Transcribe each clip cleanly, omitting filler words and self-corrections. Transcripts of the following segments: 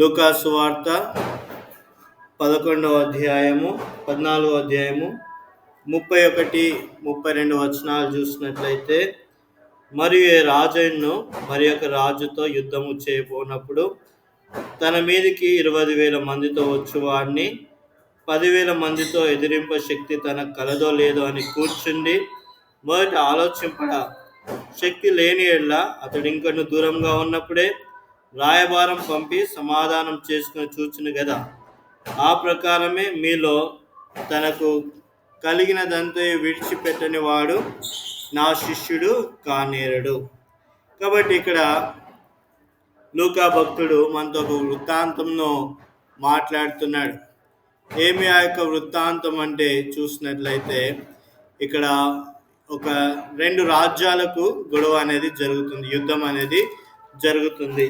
లూకా సువార్త 11వ అధ్యాయము 14వ అధ్యాయము 31, 32 వచనాలు చూసినట్లయితే, మరియు ఏ రాజైనను మరి ఒక రాజుతో యుద్ధము చేయబోనప్పుడు తన మీదికి 20,000 మందితో వచ్చువాడిని 10,000 మందితో ఎదిరింప శక్తి తనకు కలదో లేదో అని కూర్చుండి మొదట ఆలోచింపడా. శక్తి లేని ఎడ్ల అతడు ఇంకను దూరంగా ఉన్నప్పుడే రాయబారం పంపి సమాధానం చేసుకుని చూచును కదా. ఆ ప్రకారమే మీలో తనకు కలిగినదంతా విడిచిపెట్టని వాడు నా శిష్యుడు కానేరడు. కాబట్టి ఇక్కడ లూకా భక్తుడు మనతో ఒక వృత్తాంతంను మాట్లాడుతున్నాడు. ఏమి ఆ యొక్క వృత్తాంతం అంటే చూసినట్లయితే, ఇక్కడ ఒక 2 రాజ్యాలకు గొడవ అనేది జరుగుతుంది, యుద్ధం అనేది జరుగుతుంది.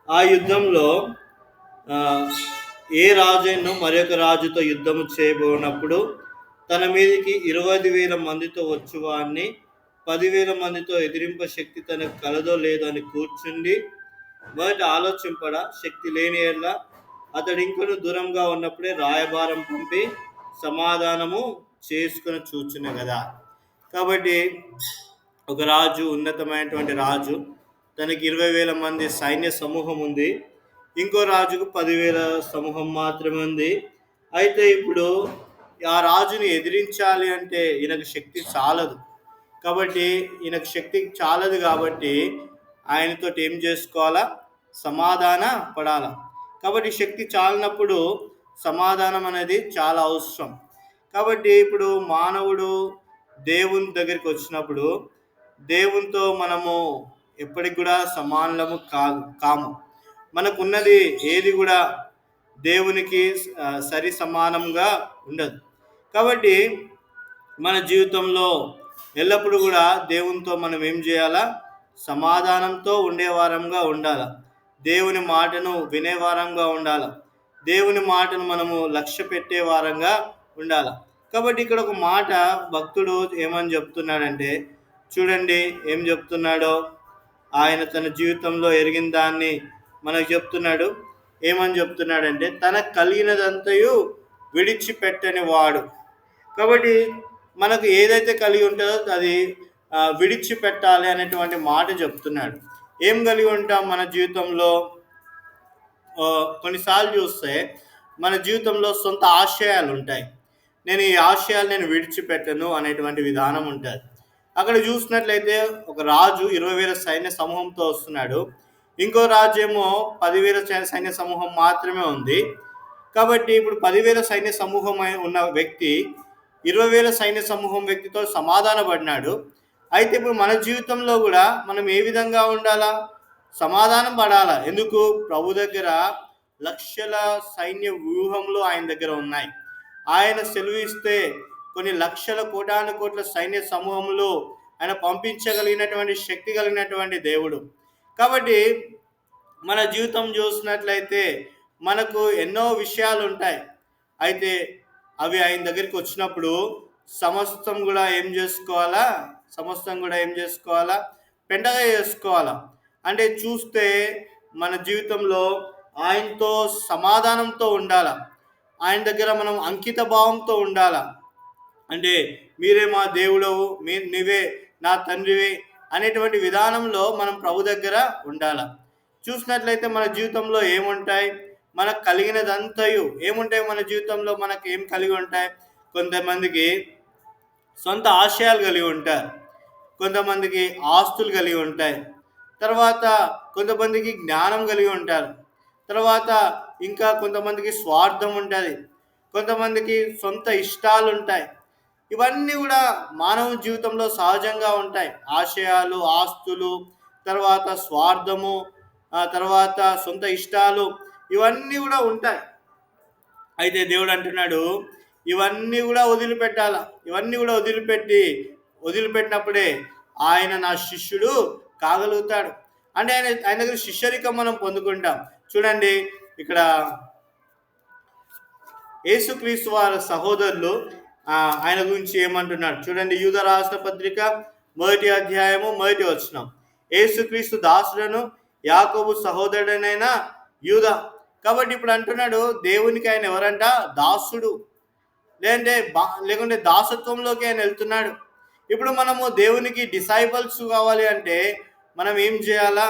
ఆ యుద్ధంలో ఏ రాజైనా మరొక రాజుతో యుద్ధము చేయబోనప్పుడు తన మీదకి 20,000 మందితో వచ్చువాడిని 10,000 మందితో ఎదిరింప శక్తి తనకు కలదో లేదో అని కూర్చుండి మొదట ఆలోచింపడా. శక్తి లేని ఎడల అతడు ఇంకొను దూరంగా ఉన్నప్పుడే రాయబారం పంపి సమాధానము చేసుకుని చూచును కదా. కాబట్టి ఒక రాజు, ఉన్నతమైనటువంటి రాజు, తనకి 20,000 మంది సైన్య సమూహం ఉంది. ఇంకో రాజుకు 10,000 సమూహం మాత్రమే ఉంది. అయితే ఇప్పుడు ఆ రాజుని ఎదిరించాలి అంటే ఈయనకు శక్తి చాలదు. కాబట్టి ఈయనకు శక్తి చాలదు కాబట్టి ఆయనతో ఏం చేసుకోవాలా? సమాధాన పడాలా. కాబట్టి శక్తి చాలినప్పుడు సమాధానం అనేది చాలా అవసరం. కాబట్టి ఇప్పుడు మానవుడు దేవుని దగ్గరికి వచ్చినప్పుడు దేవునితో మనము ఎప్పటికి కూడా సమానము కాము. మనకున్నది ఏది కూడా దేవునికి సరి సమానంగా ఉండదు. కాబట్టి మన జీవితంలో ఎల్లప్పుడూ కూడా దేవునితో మనం ఏం చేయాలా? సమాధానంతో ఉండేవారంగా ఉండాలి. దేవుని మాటను వినేవారంగా ఉండాలి. దేవుని మాటను మనము లక్ష్య పెట్టే వారంగా ఉండాలి. కాబట్టి ఇక్కడ ఒక మాట భక్తుడు ఏమని చెప్తున్నాడంటే, చూడండి ఏం చెప్తున్నాడో. ఆయన తన జీవితంలో ఎరిగిన దాన్ని మనకు చెప్తున్నాడు. ఏమని చెప్తున్నాడంటే, తనకు కలిగినదంతయు విడిచిపెట్టని వాడు. కాబట్టి మనకు ఏదైతే కలిగి ఉంటుందో అది విడిచిపెట్టాలి అనేటువంటి మాట చెప్తున్నాడు. ఏం కలిగి ఉంటాం మన జీవితంలో? కొన్నిసార్లు చూస్తే మన జీవితంలో సొంత ఆశయాలు ఉంటాయి. నేను ఈ ఆశయాలు నేను విడిచిపెట్టను అనేటువంటి విధానం ఉంటుంది. అక్కడ చూసినట్లయితే ఒక రాజు 20,000 సైన్య సమూహంతో వస్తున్నాడు. ఇంకో రాజు ఏమో 10,000 సైన్య సమూహం మాత్రమే ఉంది. కాబట్టి ఇప్పుడు 10,000 సైన్య సమూహం ఉన్న వ్యక్తి 20,000 సైన్య సమూహం వ్యక్తితో సమాధాన పడినాడు. అయితే ఇప్పుడు మన జీవితంలో కూడా మనం ఏ విధంగా ఉండాలా? సమాధానం పడాలా. ఎందుకు? ప్రభు దగ్గర లక్షల సైన్య వ్యూహంలో ఆయన దగ్గర ఉన్నాయి. ఆయన సెలవు ఇస్తే కొన్ని లక్షల కోటాను కోట్ల సైన్య సమూహంలో ఆయన పంపించగలిగినటువంటి శక్తి కలిగినటువంటి దేవుడు. కాబట్టి మన జీవితం చూసినట్లయితే మనకు ఎన్నో విషయాలు ఉంటాయి. అయితే అవి ఆయన దగ్గరికి వచ్చినప్పుడు సమస్తం కూడా ఏం చేసుకోవాలా? పెంటగా చేసుకోవాలా. అంటే చూస్తే మన జీవితంలో ఆయనతో సమాధానంతో ఉండాలా. ఆయన దగ్గర మనం అంకిత భావంతో ఉండాలా. అంటే మీరే మా దేవుడవు, నీవే నా తండ్రివే అనేటువంటి విధానంలో మనం ప్రభు దగ్గర ఉండాలి. చూసినట్లయితే మన జీవితంలో ఏముంటాయి? మనకు కలిగినదంతయు ఏముంటాయి? మన జీవితంలో మనకు ఏం కలిగి ఉంటాయి? కొంతమందికి సొంత ఆశయాలు కలిగి ఉంటారు, కొంతమందికి ఆస్తులు కలిగి ఉంటాయి, తర్వాత కొంతమందికి జ్ఞానం కలిగి ఉంటారు, తర్వాత ఇంకా కొంతమందికి స్వార్థం ఉంటుంది, కొంతమందికి సొంత ఇష్టాలు ఉంటాయి. ఇవన్నీ కూడా మానవ జీవితంలో సహజంగా ఉంటాయి. ఆశయాలు, ఆస్తులు, తర్వాత స్వార్థము, తర్వాత సొంత ఇష్టాలు, ఇవన్నీ కూడా ఉంటాయి. అయితే దేవుడు అంటున్నాడు, ఇవన్నీ కూడా వదిలిపెట్టాల. ఇవన్నీ కూడా వదిలిపెట్టినప్పుడే ఆయన నా శిష్యుడు కాగలుగుతాడు. అంటే ఆయన దగ్గర శిష్యరికం మనం పొందుకుంటాం. చూడండి ఇక్కడ యేసుక్రీస్తు వారి సహోదరులు ఆయన గురించి ఏమంటున్నాడు చూడండి. యూద రాసిన పత్రిక 1వ అధ్యాయము 1వ వచనం. యేసుక్రీస్తు దాసులను యాకోబు సహోదరుడైన యూద కాబట్టి ఇప్పుడు అంటున్నాడు, దేవునికి ఆయన ఎవరంట? దాసుడు. లేకుంటే దాసత్వంలోకి ఆయన వెళ్తున్నాడు. ఇప్పుడు మనము దేవునికి డిసైబుల్స్ కావాలి అంటే మనం ఏం చేయాలా?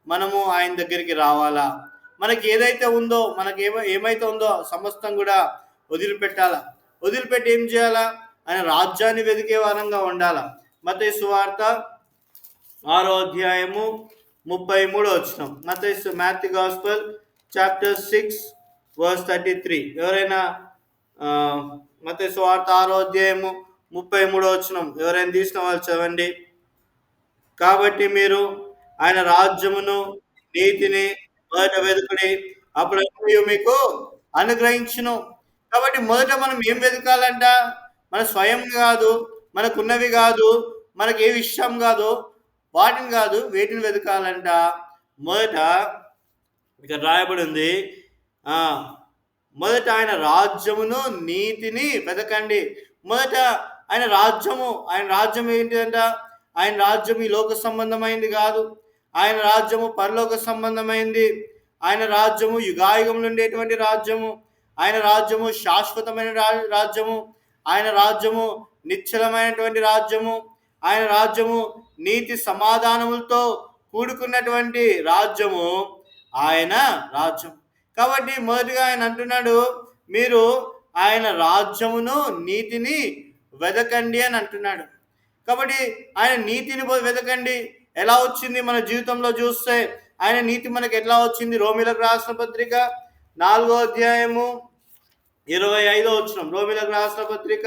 మనము ఆయన దగ్గరికి రావాలా. మనకి ఏదైతే ఉందో, మనకి ఏమైతే ఉందో సమస్తం కూడా వదిలిపెట్టాలా. వదిలిపెట్టి ఏం చేయాలా? ఆయన రాజ్యాన్ని వెతికే వారంగా ఉండాలా. మత్తయి సువార్త 6వ అధ్యాయము 33వ వచనం. Matthew gospel chapter 6 verse 33. ఎవరైనా మత్తయి సువార్త 6వ అధ్యాయము 33వ వచనం ఎవరైనా తీసిన వాళ్ళు చదవండి. కాబట్టి మీరు ఆయన రాజ్యమును నీతిని మొదట వెతుకుడి, అప్పుడు మీకు అనుగ్రహించును. కాబట్టి మొదట మనం ఏం వెతకాలంట? మన స్వయం కాదు, మనకున్నవి కాదు, మనకి ఏ విషయం కాదు, వాటిని కాదు, వేటిని వెతకాలంట? మొదట ఇక్కడ రాయబడి ఉంది, మొదట ఆయన రాజ్యమును నీతిని వెతకండి. మొదట ఆయన రాజ్యం ఏంటిదంట? ఆయన రాజ్యం ఈ లోక సంబంధమైంది కాదు. ఆయన రాజ్యము పరలోక సంబంధమైంది. ఆయన రాజ్యము యుగాయుగంలో ఉండేటువంటి రాజ్యము. ఆయన రాజ్యము శాశ్వతమైన రాజ్యము. ఆయన రాజ్యము నిశ్చలమైనటువంటి రాజ్యము. ఆయన రాజ్యము నీతి సమాధానములతో కూడుకున్నటువంటి రాజ్యము ఆయన రాజ్యం. కాబట్టి మొదటిగా ఆయన అంటున్నాడు, మీరు ఆయన రాజ్యమును నీతిని వెతకండి అని అంటున్నాడు. కాబట్టి ఆయన నీతిని వెతకండి. ఎలా వచ్చింది మన జీవితంలో చూస్తే ఆయన నీతి మనకు ఎట్లా వచ్చింది? రోమీలకు రాసిన పత్రిక 4వ అధ్యాయము 25వ వచనం. రోమీలకు రాసిన పత్రిక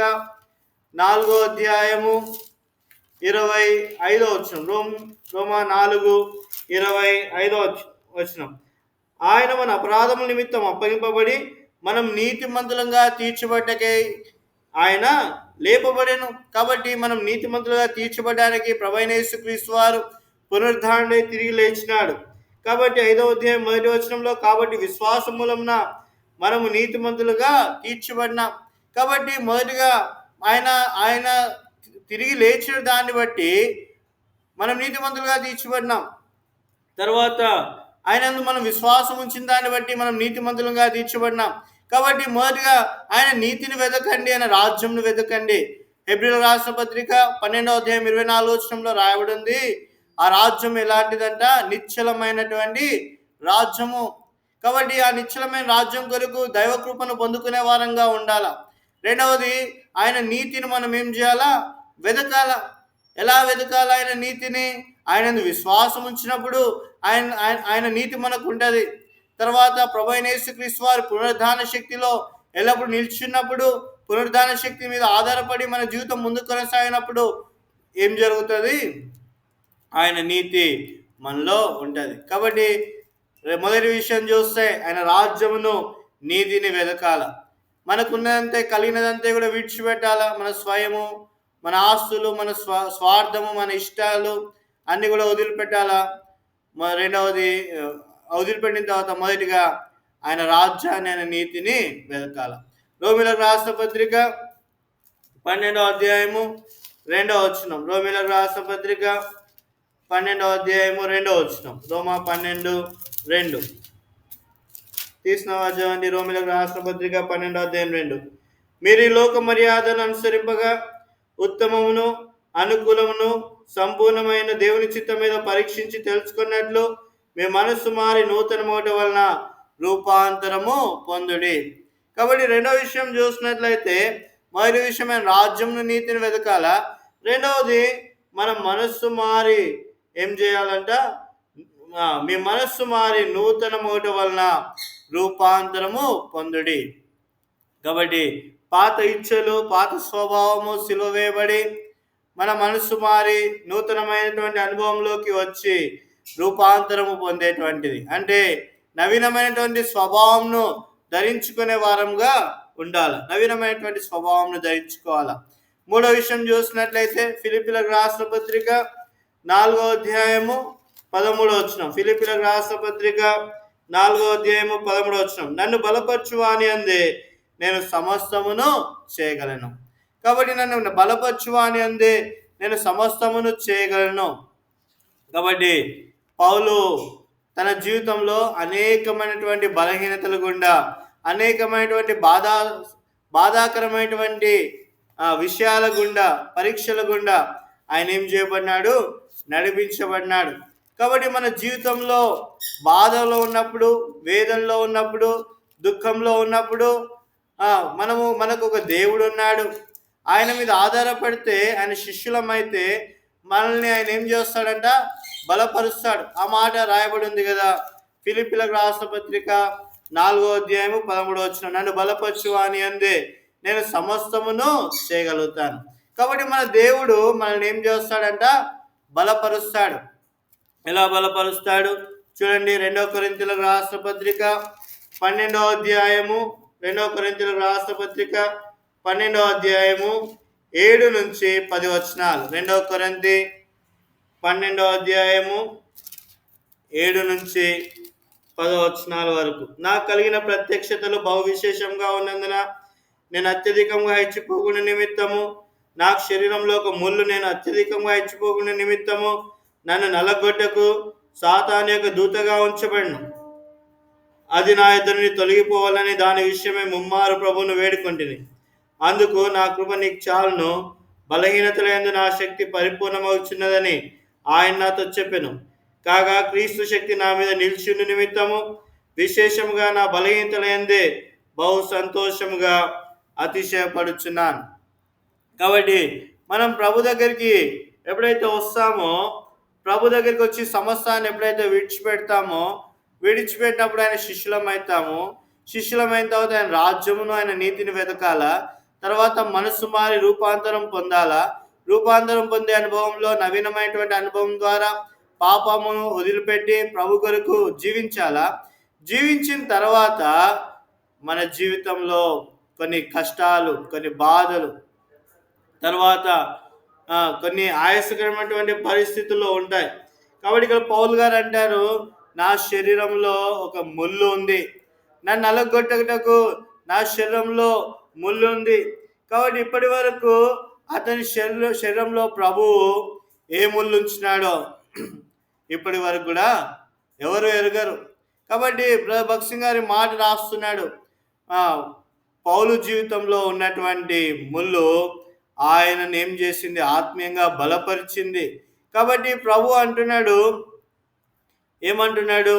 4వ అధ్యాయము 25వ వచనం. రోమా 4:25వ వచనం. ఆయన మన అపరాధముల నిమిత్తం అప్పగింపబడి మనం నీతిమంతులంగా తీర్చబడ్డకై ఆయన లేపబడెను. కాబట్టి మనం నీతిమంతులుగా తీర్చబడడానికి ప్రభువైన యేసుక్రీస్తు వారు పునరుద్ధారణై తిరిగి లేచినాడు. కాబట్టి 5వ అధ్యాయం 1వ వచనంలో, కాబట్టి విశ్వాసం మూలమున మనము నీతిమంతులుగా తీర్చబడినాం. కాబట్టి మొదటిగా ఆయన తిరిగి లేచిన దాన్ని బట్టి మనం నీతిమంతులుగా తీర్చబడినాం. తర్వాత ఆయనందు మనం విశ్వాసం ఉంచిన దాన్ని బట్టి మనం నీతిమంతులుగా తీర్చబడినాం. కాబట్టి మొదటిగా ఆయన నీతిని వెతకండి, ఆయన రాజ్యంను వెతకండి. హెబ్రీయులకు రాసిన పత్రిక 12వ అధ్యాయం 24వ వచనంలో రాయబడి ఉంది, ఆ రాజ్యం ఎలాంటిదంట? నిశ్చలమైనటువంటి రాజ్యము. కాబట్టి ఆ నిశ్చలమైన రాజ్యం కొరకు దైవ కృపను పొందుకునే వారంగా ఉండాలా. రెండవది, ఆయన నీతిని మనం ఏం చేయాలా? వెతకాల. ఎలా వెతకాల ఆయన నీతిని? ఆయన విశ్వాసం ఉంచినప్పుడు ఆయన నీతి మనకు ఉంటుంది. తర్వాత ప్రభువైన యేసుక్రీస్తు వారి పునరుద్ధాన శక్తిలో ఎల్లప్పుడు నిల్చున్నప్పుడు, పునరుద్ధాన శక్తి మీద ఆధారపడి మన జీవితం ముందుకు కొనసాగినప్పుడు ఏం జరుగుతుంది? ఆయన నీతి మనలో ఉంటుంది. కాబట్టి మొదటి విషయం చూస్తే ఆయన రాజ్యమును నీతిని వెతకాల. మనకున్నదంతే, కలిగినదంతే కూడా విడిచిపెట్టాల. మన స్వయము, మన ఆస్తులు, మన స్వార్థము, మన ఇష్టాలు అన్నీ కూడా వదిలిపెట్టాలా. రెండవది, వదిలిపెట్టిన తర్వాత మొదటిగా ఆయన రాజ్యాన్ని, ఆయన నీతిని వెతకాల. రోమీలకు రాసిన పత్రిక 12వ అధ్యాయము 2వ వచనం. రోమీలకు రాసిన పత్రిక 12వ అధ్యాయము 2వ వచనం. రోమా 12:2 తీసిన చదవండి. రోమీలకు రాసిన పత్రిక 12వ అధ్యాయం 2. మీరు ఈ లోక మర్యాదను అనుసరింపగా ఉత్తమమును అనుకూలమును సంపూర్ణమైన దేవుని చిత్తం మీద పరీక్షించి తెలుసుకున్నట్లు మీ మనస్సు మారి నూతన మోట వలన రూపాంతరము పొందుడి. కాబట్టి రెండవ విషయం చూసినట్లయితే, మొదటి విషయమైన రాజ్యంను నీతిని వెతకాల. రెండవది, మన మనస్సు మారి ఏం చేయాలంట? మీ మనస్సు మారి నూతన మోట వలన రూపాంతరము పొందుడి. కాబట్టి పాత ఇచ్చలు, పాత స్వభావము సిలువ వేయబడి మన మనస్సు మారి నూతనమైనటువంటి అనుభవంలోకి వచ్చి రూపాంతరము పొందేటువంటిది. అంటే నవీనమైనటువంటి స్వభావంను ధరించుకునే వారంగా ఉండాలి. నవీనమైనటువంటి స్వభావంను ధరించుకోవాలి. మూడో విషయం చూసినట్లయితే, ఫిలిప్పీలకు రాసిన పత్రిక 4వ అధ్యాయము 13వ వచనం. ఫిలిప్పీలకు రాసిన పత్రిక 4వ అధ్యాయము 13వ వచనం. నన్ను బలపరచువాని అందే నేను సమస్తమును చేయగలను. కాబట్టి నన్ను బలపరచువాని అందే నేను సమస్తమును చేయగలను. కాబట్టి పౌలు తన జీవితంలో అనేకమైనటువంటి బలహీనతల గుండా, అనేకమైనటువంటి బాధాకరమైనటువంటి విషయాల గుండా, పరీక్షల గుండా ఆయన ఏం చేయబడినాడు? నడిపించబడినాడు. కాబట్టి మన జీవితంలో బాధలో ఉన్నప్పుడు, వేదనలో ఉన్నప్పుడు, దుఃఖంలో ఉన్నప్పుడు మనకు ఒక దేవుడు ఉన్నాడు. ఆయన మీద ఆధారపడితే, ఆయన శిష్యులమైతే మనల్ని ఆయన ఏం చేస్తాడంట? బలపరుస్తాడు. ఆ మాట రాయబడి ఉంది కదా, ఫిలిప్పీలకు రాసిన పత్రిక 4:13 నన్ను బలపరచు అని అందే నేను సమస్తమును చేయగలుగుతాను. కాబట్టి మన దేవుడు మనల్ని ఏం చేస్తాడంట? బలపరుస్తాడు. ఎలా బలపరుస్తాడు చూడండి. 2 కొరింథీయులకు రాసిన పత్రిక 12 2 కొరింథీయులకు రాసిన పత్రిక 12 7-10 వచనాలు. 2 కొరింథీ 12 7-10 వచనాల వరకు. నాకు కలిగిన ప్రత్యక్షతలు బహు విశేషంగా ఉన్నందున నేను అత్యధికంగా హెచ్చిపోకుండా నిమిత్తము, నాకు శరీరంలో ఒక ముళ్ళు నేను అత్యధికంగా హెచ్చిపోకుండా నిమిత్తము నన్ను నలగొట్టకు సాతాను యొక్క దూతగా ఉంచబడిను. అది నా ఇద్దరిని తొలగిపోవాలని దాని విషయమే ముమ్మారు ప్రభువును వేడుకొంటిని. అందుకు నా కృప నీకు చాలును, బలహీనతలందు నా శక్తి పరిపూర్ణమవుచున్నదని ఆయన నాతో చెప్పెను. కాగా క్రీస్తు శక్తి నా మీద నిలిచి నిమిత్తము విశేషముగా నా బలహీనతలందే బహు సంతోషముగా అతిశయపడుచున్నాను. కాబట్టి మనం ప్రభు దగ్గరికి ఎప్పుడైతే వస్తామో, ప్రభు దగ్గరికి వచ్చి సమస్తాన్ని ఎప్పుడైతే విడిచిపెట్టినప్పుడు ఆయన శిష్యులమైన తర్వాత ఆయన రాజ్యమును, ఆయన నీతిని వెతకాల. తర్వాత మనసు మారి రూపాంతరం పొందాలా. రూపాంతరం పొందే అనుభవంలో, నవీనమైనటువంటి అనుభవం ద్వారా పాపమును వదిలిపెట్టి ప్రభు కొరకు జీవించాలా. జీవించిన తర్వాత మన జీవితంలో కొన్ని కష్టాలు, కొన్ని బాధలు, తర్వాత కొన్ని ఆయాసకరమైనటువంటి పరిస్థితుల్లో ఉంటాయి. కాబట్టి ఇక్కడ పౌలు గారు అంటారు, నా శరీరంలో ఒక ముళ్ళు ఉంది, నన్ను నలగొట్టకు నా శరీరంలో ముళ్ళు ఉంది. కాబట్టి ఇప్పటి వరకు అతని శరీరంలో ప్రభువు ఏ ముళ్ళు ఉంచినాడో ఇప్పటి వరకు కూడా ఎవరు ఎరగరు. కాబట్టి బ్రదర్ భక్సింగ్ గారి మాట రాస్తున్నాడు, పౌలు జీవితంలో ఉన్నటువంటి ముళ్ళు ఆయనను ఏం చేసింది? ఆత్మీయంగా బలపరిచింది. కాబట్టి ప్రభు ఏమంటున్నాడు?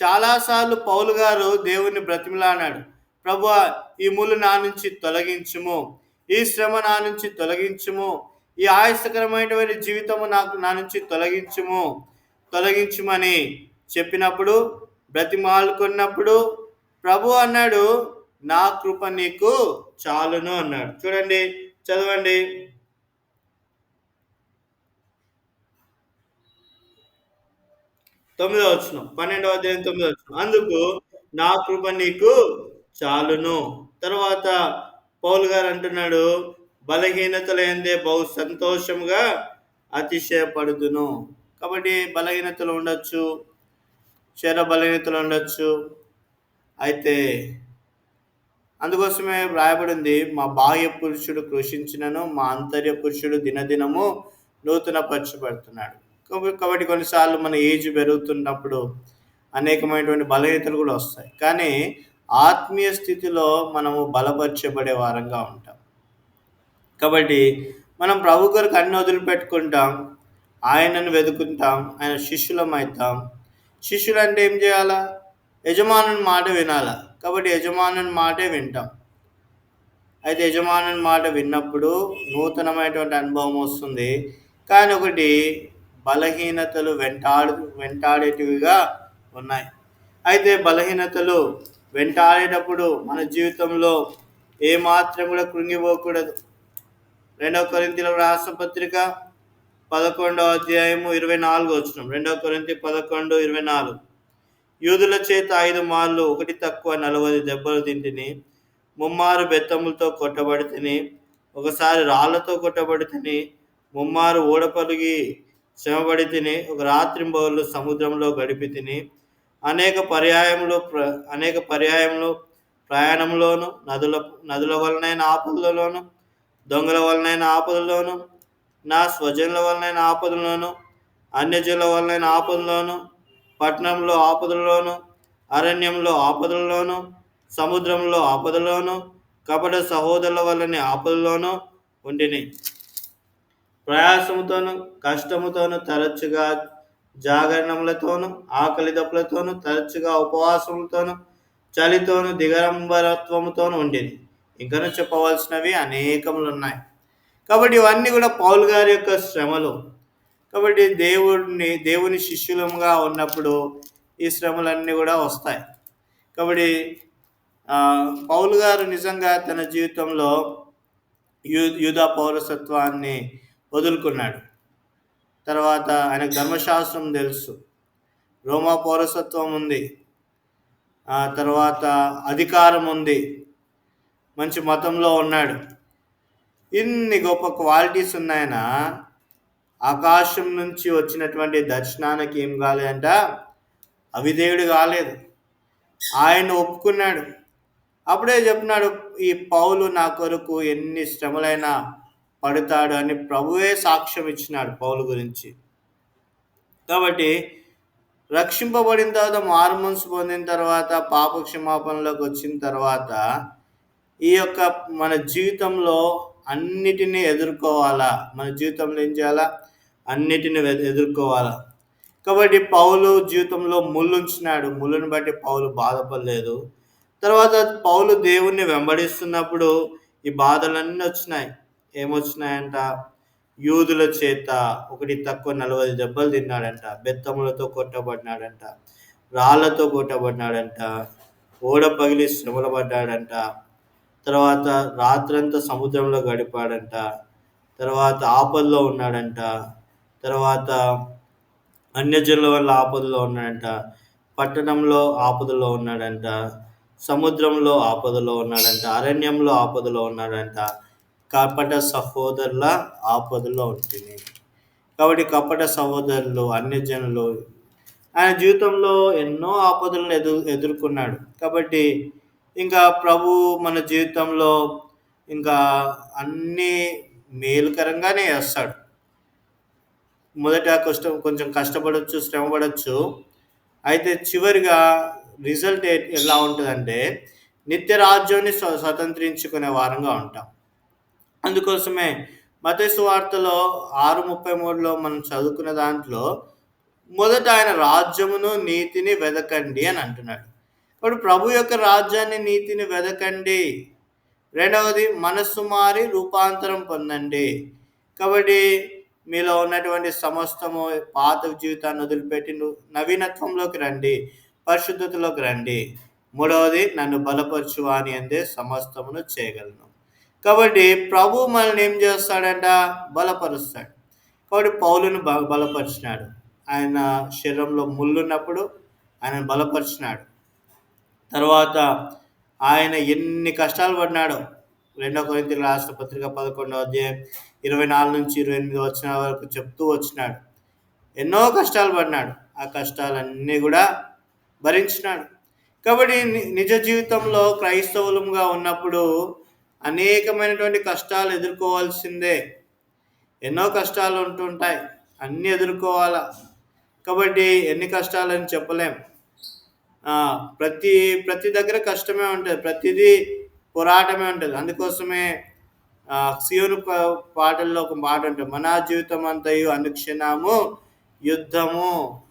చాలాసార్లు పౌలు గారు దేవుని బ్రతిమలాడాడు, ప్రభువా ఈ ముళ్ళు నా నుంచి తొలగించుము, ఈ శ్రమ నా నుంచి తొలగించుము, ఈ ఆయాసకరమైనటువంటి జీవితము నా నుంచి తొలగించుమని చెప్పినప్పుడు, బ్రతిమాలుకున్నప్పుడు ప్రభు అన్నాడు, నా కృప నీకు చాలును అన్నాడు. చూడండి, చదవండి. 12 అందుకు నా కృప నీకు చాలును. తర్వాత పౌలు గారు అంటున్నాడు, బలహీనతలందే బహు సంతోషంగా అతిశయపడుదును. కాబట్టి బలహీనతలు ఉండొచ్చు, శరీర బలహీనతలు ఉండొచ్చు. అయితే అందుకోసమే వ్రాయబడింది, మా బాహ్య పురుషుడు కృషించినను మా ఆంతర్య పురుషుడు దినదినము నూతనపరచబడుతున్నాడు. కాబట్టి కొన్నిసార్లు మన ఏజ్ పెరుగుతున్నప్పుడు అనేకమైనటువంటి బలహీనతలు కూడా వస్తాయి. కానీ ఆత్మీయ స్థితిలో మనము బలపరచబడే వారంగా ఉంటాం. కాబట్టి మనం ప్రభు కొరకు అన్ని వదిలిపెట్టుకుంటాం, ఆయనను వెతుకుంటాం, ఆయన శిష్యులం అవుతాం. శిష్యులు అంటే ఏం చేయాలా? యజమానుని మాట వినాలా. కాబట్టి యజమానుని మాటే వింటాం. అయితే యజమానుని మాట విన్నప్పుడు నూతనమైనటువంటి అనుభవం వస్తుంది. కానీ ఒకటి, బలహీనతలు వెంటాడేటివిగా ఉన్నాయి. అయితే బలహీనతలు వెంటాడేటప్పుడు మన జీవితంలో ఏమాత్రం కూడా కృంగిపోకూడదు. 2 కొరింథీయులకు రాసిన పత్రిక 11:24 2 కొరింథీ 11:24 యూదుల చేత 5 మార్లు, ఒకటి తక్కువ 40 దెబ్బలు తింటిని, ముమ్మారు బెత్తములతో కొట్టబడి తిని, ఒకసారి రాళ్లతో కొట్టబడి తిని, ముమ్మారు ఓడపలిగి శ్రమపడి తిని, ఒక రాత్రింబవళ్ళు సముద్రంలో గడిపి తిని, అనేక పర్యాయములు ప్రయాణంలోను, నదుల వలనైన ఆపదలలోను, దొంగల వలనైన ఆపదలోను, నా స్వజనుల వలనైన ఆపదలోను, అన్యజనుల వలనైన ఆపదలోను, పట్టణంలో ఆపదలలోను, అరణ్యంలో ఆపదలలోను, సముద్రంలో ఆపదలోను, కపట సహోదరుల వల్లనే ఆపదలోను ఉండిని. ప్రయాసముతోను కష్టముతోను తరచుగా జాగరణములతోను ఆకలి దప్పులతోను తరచుగా ఉపవాసములతోను చలితోను దిగంబరత్వముతోను ఉండేది. ఇంకనూ చెప్పవలసినవి అనేకములు ఉన్నాయి. కాబట్టి ఇవన్నీ కూడా పౌలు గారి యొక్క శ్రమలు. కాబట్టి దేవుని శిష్యులముగా ఉన్నప్పుడు ఈ శ్రమలన్నీ కూడా వస్తాయి. కాబట్టి పౌలు గారు నిజంగా తన జీవితంలో యూదా పౌరసత్వాన్ని వదులుకున్నాడు. తర్వాత ఆయనకు ధర్మశాస్త్రం తెలుసు, రోమా పౌరసత్వం ఉంది, తర్వాత అధికారం ఉంది, మంచి మతంలో ఉన్నాడు. ఇన్ని గొప్ప క్వాలిటీస్ ఉన్నాయన ఆకాశం నుంచి వచ్చినటువంటి దర్శనానికి ఏం కాలేదంట, అవిధేయుడు కాలేదు. ఆయన ఒప్పుకున్నాడు. అప్పుడే చెప్పినాడు, ఈ పౌలు నా కొరకు ఎన్ని శ్రమలైనా పడతాడు అని ప్రభువే సాక్ష్యం ఇచ్చినాడు పౌలు గురించి. కాబట్టి రక్షింపబడిన తర్వాత, మారుమనసు పొందిన తర్వాత, పాప క్షమాపణలోకి వచ్చిన తర్వాత ఈ యొక్క మన జీవితంలో అన్నిటినీ ఎదుర్కోవాలా. మన జీవితంలో ఏం చేయాలా? అన్నిటిని ఎదుర్కోవాలా. కాబట్టి పౌలు జీవితంలో ముళ్ళుంచినాడు. ముళ్ళుని బట్టి పౌలు బాధపడలేదు. తర్వాత పౌలు దేవుణ్ణి వెంబడిస్తున్నప్పుడు ఈ బాధలన్నీ వచ్చినాయి. ఏమొచ్చినాయంట? యూదుల చేత ఒకటి తక్కువ 40 దెబ్బలు తిన్నాడంట, బెత్తములతో కొట్టబడినాడంట, రాళ్లతో కొట్టబడినాడంట, ఓడ పగిలి శ్రమల పడ్డాడంట, తర్వాత రాత్రంతా సముద్రంలో గడిపాడంట, తర్వాత ఆపదలో ఉన్నాడంట, తర్వాత అన్యజనుల వల్ల ఆపదలో ఉన్నాడంట, పట్టణంలో ఆపదలో ఉన్నాడంట, సముద్రంలో ఆపదలో ఉన్నాడంట, అరణ్యంలో ఆపదలో ఉన్నాడంట, కపట సహోదరుల ఆపదలో ఉంటుంది. కాబట్టి కపట సహోదరులు, అన్యజనులు, ఆయన జీవితంలో ఎన్నో ఆపదలను ఎదుర్కొన్నాడు. కాబట్టి ఇంకా ప్రభు మన జీవితంలో ఇంకా అన్నీ మేలుకరంగానే చేస్తాడు. మొదట కొంచెం కష్టపడవచ్చు, శ్రమపడవచ్చు. అయితే చివరిగా రిజల్ట్ ఎలా ఉంటుందంటే నిత్య రాజ్యాన్ని స్వతంత్రించుకునే వారంగా ఉంటాం. అందుకోసమే మత్తయి సువార్తలో 6:33లో మనం చదువుకున్న దాంట్లో మొదట ఆయన రాజ్యమును నీతిని వెదకండి అని అంటున్నాడు. ఇప్పుడు ప్రభు యొక్క రాజ్యాన్ని, నీతిని వెదకండి. రెండవది, మనస్సు మారి రూపాంతరం పొందండి. కాబట్టి మీలో ఉన్నటువంటి సమస్తము పాత జీవితాన్ని వదిలిపెట్టి నవీనత్వంలోకి రండి, పరిశుద్ధతలోకి రండి. మూడవది, నన్ను బలపరచు అని అందే సమస్తమును చేయగలను. కాబట్టి ప్రభు మనల్ని ఏం చేస్తాడంట? బలపరుస్తాడు. కాబట్టి పౌలును బలపరిచినాడు. ఆయన శరీరంలో ముళ్ళున్నప్పుడు ఆయన బలపరిచినాడు. తర్వాత ఆయన ఎన్ని కష్టాలు పడినాడో 2 కొరింథీయులకు రాసిన పత్రిక 11వ అధ్యాయం 24 నుంచి 28 వచనాల వరకు చెప్తూ వచ్చినాడు. ఎన్నో కష్టాలు పడినాడు. ఆ కష్టాలన్నీ కూడా భరించినాడు. కాబట్టి నిజ జీవితంలో క్రైస్తవులుగా ఉన్నప్పుడు అనేకమైనటువంటి కష్టాలు ఎదుర్కోవాల్సిందే. ఎన్నో కష్టాలు ఉంటుంటాయి, అన్నీ ఎదుర్కోవాలా. కాబట్టి ఎన్ని కష్టాలని చెప్పలేం. ప్రతి దగ్గర కష్టమే ఉంటుంది, ప్రతిదీ పోరాటమే ఉంటుంది. అందుకోసమే సియోను పాటల్లో ఒక మాట ఉంటుంది, మన జీవితం అంతయు అనుక్షణము యుద్ధము,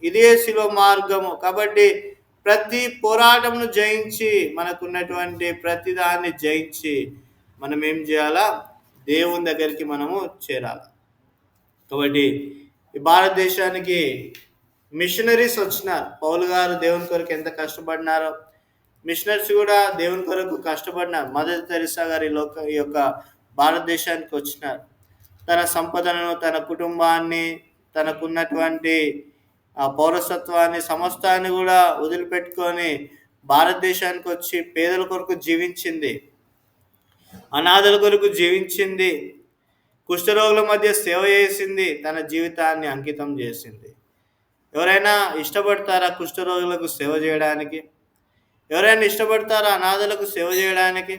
ఇదే శిలువ మార్గము. కాబట్టి ప్రతి పోరాటమును జయించి, మనకున్నటువంటి ప్రతి దాన్ని జయించి మనం ఏం చేయాలా? దేవుని దగ్గరికి మనము చేరాలి. కాబట్టి ఈ భారతదేశానికి మిషనరీస్ వచ్చినారు. పౌలు గారు దేవుని కొరకు ఎంత కష్టపడినారో, మిషనరీస్ కూడా దేవుని కొరకు కష్టపడినారు. మదర్ తెరెసా గారి ఈ యొక్క భారతదేశానికి వచ్చినారు. తన సంపదను, తన కుటుంబాన్ని, తనకున్నటువంటి పౌరసత్వాన్ని, సమస్తాన్ని కూడా వదిలిపెట్టుకొని భారతదేశానికి వచ్చి పేదల కొరకు జీవించింది, అనాథల కొరకు జీవించింది, కుష్ఠరోగుల మధ్య సేవ చేసింది, తన జీవితాన్ని అంకితం చేసింది. ఎవరైనా ఇష్టపడతారా కుష్ఠరోగులకు సేవ చేయడానికి? ఎవరైనా ఇష్టపడతారా అనాథలకు సేవ చేయడానికి?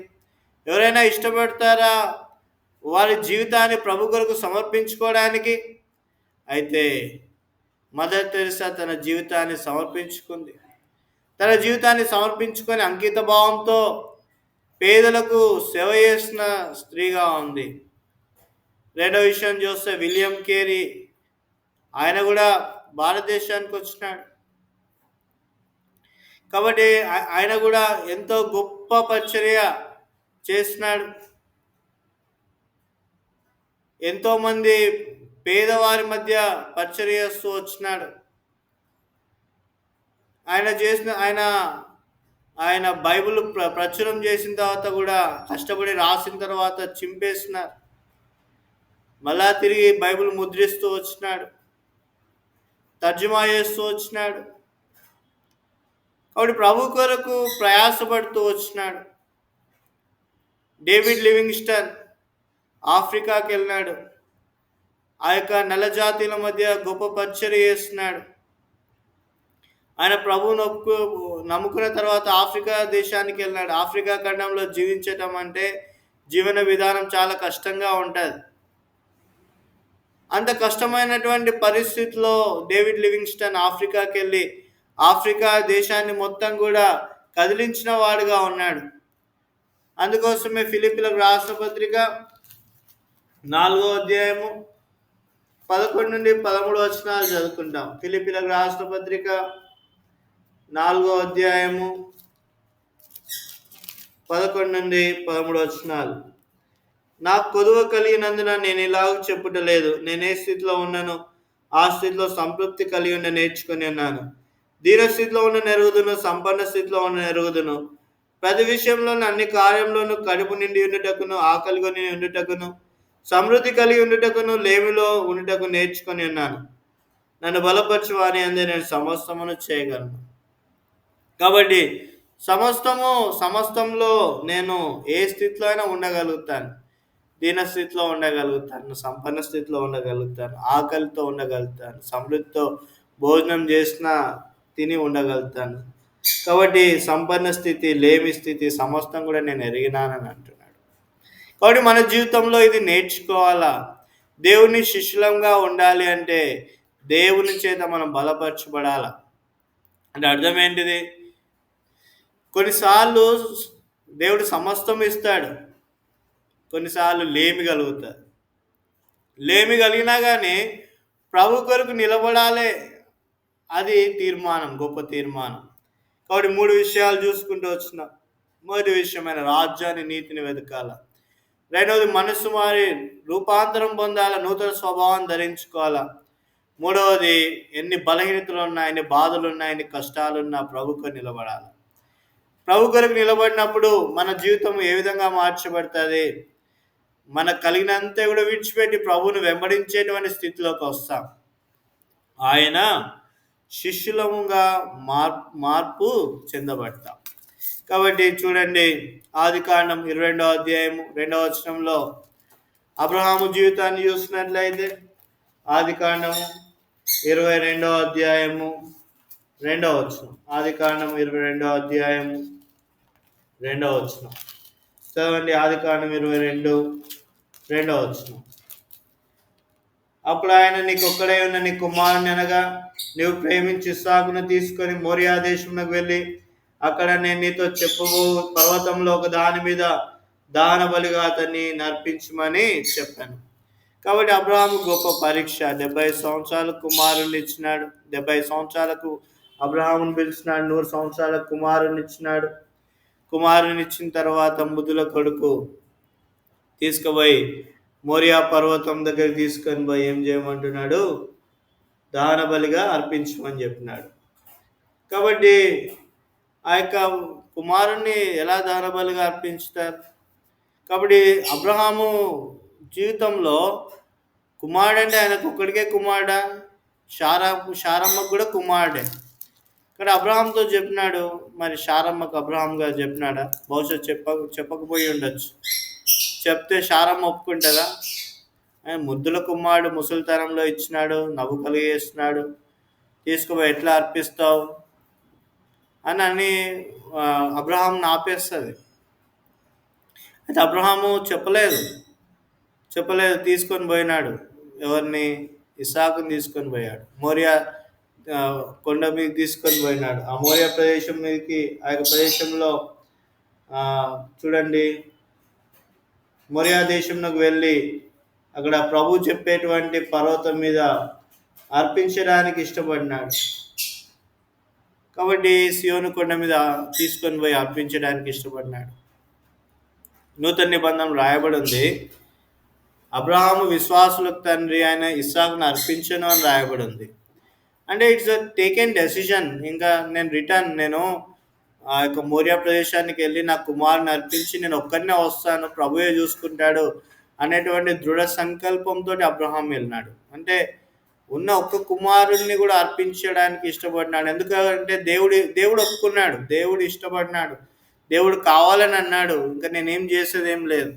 ఎవరైనా ఇష్టపడతారా వారి జీవితాన్ని ప్రభు కొరకు సమర్పించుకోవడానికి? అయితే మదర్ తెరిసా తన జీవితాన్ని సమర్పించుకుంది. తన జీవితాన్ని సమర్పించుకొని అంకిత భావంతో పేదలకు సేవ చేసిన స్త్రీగా ఉంది. రెండో విషయం చూస్తే విలియం కేరీ, ఆయన కూడా భారతదేశానికి వచ్చినాడు. కాబట్టి ఆయన కూడా ఎంతో గొప్ప పరిచర్య చేసినాడు. ఎంతోమంది పేదవారి మధ్య పరిచర్య చేస్తూ వచ్చినాడు. ఆయన బైబిల్ ప్రచురం చేసిన తర్వాత కూడా కష్టపడి రాసిన తర్వాత చింపేసినారు. మళ్ళా తిరిగి బైబిల్ ముద్రిస్తూ వచ్చినాడు, తర్జుమా చేస్తూ వచ్చినాడు. కాబట్టి ప్రభు కొరకు ప్రయాసపడుతూ వచ్చినాడు. డేవిడ్ లివింగ్స్టన్ ఆఫ్రికాకి వెళ్ళినాడు. ఆ యొక్క నల్ల జాతీయుల మధ్య గొప్ప పరిచర్య చేస్తున్నాడు. ఆయన ప్రభువును నమ్ముకున్న తర్వాత ఆఫ్రికా దేశానికి వెళ్ళినాడు. ఆఫ్రికా ఖండంలో జీవించటం అంటే జీవన విధానం చాలా కష్టంగా ఉంటుంది. అంత కష్టమైనటువంటి పరిస్థితిలో డేవిడ్ లివింగ్స్టన్ ఆఫ్రికాకి వెళ్ళి ఆఫ్రికా దేశాన్ని మొత్తం కూడా కదిలించిన వాడుగా ఉన్నాడు. అందుకోసమే ఫిలిప్పీలకు రాసిన పత్రిక 4వ అధ్యాయము 11 నుండి 13 వచనాలు చదువుకుంటాం. ఫిలిప్పీలకు రాసిన పత్రిక 4వ అధ్యాయము 11 నుండి 13 వచనాలు. నాకు కొదువ కలిగినందున నేను ఇలాగ చెప్పుటలేదు. నేను ఏ స్థితిలో ఉన్నాను ఆ స్థితిలో సంతృప్తి కలిగి ఉండి నేర్చుకుని ఉన్నాను. దీన స్థితిలో ఉన్న నెరుగుదును, సంపన్న స్థితిలో ఉన్న నెరుగుదును. ప్రతి విషయంలోనూ అన్ని కార్యంలోనూ కడుపు నిండి ఉండుటకును, ఆకలి కొని ఉండుటకును, సమృద్ధి కలిగి ఉండుటకును, లేమిలో ఉండుటకు నేర్చుకొని ఉన్నాను. నన్ను బలపరచు వాని అందే నేను సమస్తమును చేయగలను. కాబట్టి సమస్తంలో నేను ఏ స్థితిలో అయినా ఉండగలుగుతాను. దీన స్థితిలో ఉండగలుగుతాను, సంపన్న స్థితిలో ఉండగలుగుతాను, ఆకలితో ఉండగలుగుతాను, సమృద్ధితో భోజనం చేసినా తిని ఉండగలుగుతాను. కాబట్టి సంపన్న స్థితి, లేమి స్థితి సమస్తం కూడా నేను ఎరిగినానని అంటున్నాడు. కాబట్టి మన జీవితంలో ఇది నేర్చుకోవాలా. దేవుని శిష్యులంగా ఉండాలి అంటే దేవుని చేత మనం బలపరచబడాల. అంటే అర్థం ఏంటిది? కొన్నిసార్లు దేవుడు సమస్తం ఇస్తాడు, కొన్నిసార్లు లేమి కలుగుతుంది. లేమి కలిగినా కానీ ప్రభు కొరకు నిలబడాలి. అది తీర్మానం, గొప్ప తీర్మానం. కాబట్టి 3 విషయాలు చూసుకుంటూ వచ్చిన. మొదటి విషయమైన రాజ్యాన్ని, నీతిని వెతకాల. రెండవది మనసు మారి రూపాంతరం పొందాల, నూతన స్వభావం ధరించుకోవాలా. మూడవది ఎన్ని బలహీనతలు ఉన్నా, ఎన్ని బాధలు ఉన్నా, ఎన్ని కష్టాలున్నా ప్రభుకు నిలబడాలి. ప్రభు కొరకు నిలబడినప్పుడు మన జీవితం ఏ విధంగా మార్చబడుతుంది? మనకు కలిగినంత కూడా విడిచిపెట్టి ప్రభువును వెంబడించేటువంటి స్థితిలోకి వస్తాం. ఆయన శిష్యులముగా మార్పు చెందబడతాం. కాబట్టి చూడండి, ఆదికాండం 22వ అధ్యాయము 2వ వచనంలో అబ్రహాము జీవితాన్ని చూసినట్లయితే ఆదికాండము 22వ అధ్యాయము 2వ వచనం. ఆదికాండం 22వ అధ్యాయము 2వ వచనం చదవండి. ఆదికాండం 22:2 వచనం. అప్పుడు ఆయన, నీకు ఒక్కడే ఉన్న నీ కుమారుని అనగా నీవు ప్రేమించి ఇస్సాకును తీసుకొని మోరియా దేశమునకు వెళ్ళి అక్కడ నేను నీతో చెప్పబో పర్వతంలో ఒక దాని మీద దాన బలిగా అతన్ని నర్పించమని చెప్పాను. కాబట్టి అబ్రహాము గొప్ప పరీక్ష. 70 సంవత్సరాల కుమారుని ఇచ్చినాడు. 70 సంవత్సరాలకు అబ్రహామును పిలిచినాడు. 100 సంవత్సరాల కుమారుని ఇచ్చినాడు. కుమారుని ఇచ్చిన తర్వాత ముద్దుల కొడుకు తీసుకుపోయి మోరియా పర్వతం దగ్గర తీసుకొని పోయి ఏం చేయమంటున్నాడు? దాన బలిగా అర్పించమని చెప్పినాడు. కాబట్టి ఆ యొక్క కుమారుణ్ణి ఎలా దాన బలిగా అర్పించుతారు? కాబట్టి అబ్రహాము జీవితంలో కుమారుడు అంటే ఆయనకు ఒక్కడికే కుమారుడా? శారమ్మకు కూడా కుమారుడే. ఇక్కడ అబ్రహాంతో చెప్పినాడు. మరి శారమ్మకు అబ్రహాం గారు చెప్పినాడా? బహుశా చెప్పకపోయి ఉండొచ్చు. చెప్తే శారమ్మ ఒప్పుకుంటుందా? ముద్దుల కుమారుడు ముసలితనంలో ఇచ్చినాడు, నవ్వు కలిగేస్తున్నాడు, తీసుకుపోయి ఎట్లా అర్పిస్తావు అని అబ్రహాంని ఆపేస్తుంది. అయితే అబ్రహాము చెప్పలేదు, తీసుకొని పోయినాడు. ఎవరిని? ఇస్సాకుని తీసుకొని పోయాడు. మోరియా కొండ మీదకి తీసుకొని పోయినాడు. ఆ మోరియా ప్రదేశం మీదకి, ఆ యొక్క ప్రదేశంలో ఆ, చూడండి, మోరియా దేశంలోకి వెళ్ళి అక్కడ ప్రభు చెప్పేటువంటి పర్వతం మీద అర్పించడానికి ఇష్టపడినాడు. కాబట్టి సియోను కొండ మీద తీసుకొని పోయి అర్పించడానికి ఇష్టపడినాడు. నూతన నిబంధన రాయబడి ఉంది, అబ్రహాము విశ్వాసులకు తండ్రి అయిన ఇస్సాకును అర్పించను అని రాయబడి ఉంది. అంటే ఇట్స్ టేకెన్ డెసిషన్. ఇంకా నేను ఆ యొక్క మోరియా ప్రదేశానికి వెళ్ళి నా కుమారుని అర్పించి నేను ఒక్కరినే వస్తాను, ప్రభువే చూసుకుంటాడు అనేటువంటి దృఢ సంకల్పంతో అబ్రహాం వెళ్ళినాడు. అంటే ఉన్న ఒక్క కుమారుణ్ణి కూడా అర్పించడానికి ఇష్టపడినాడు. ఎందుకంటే దేవుడు ఒప్పుకున్నాడు, దేవుడు ఇష్టపడినాడు, దేవుడు కావాలని అన్నాడు. ఇంకా నేనేం చేసేది ఏం లేదు.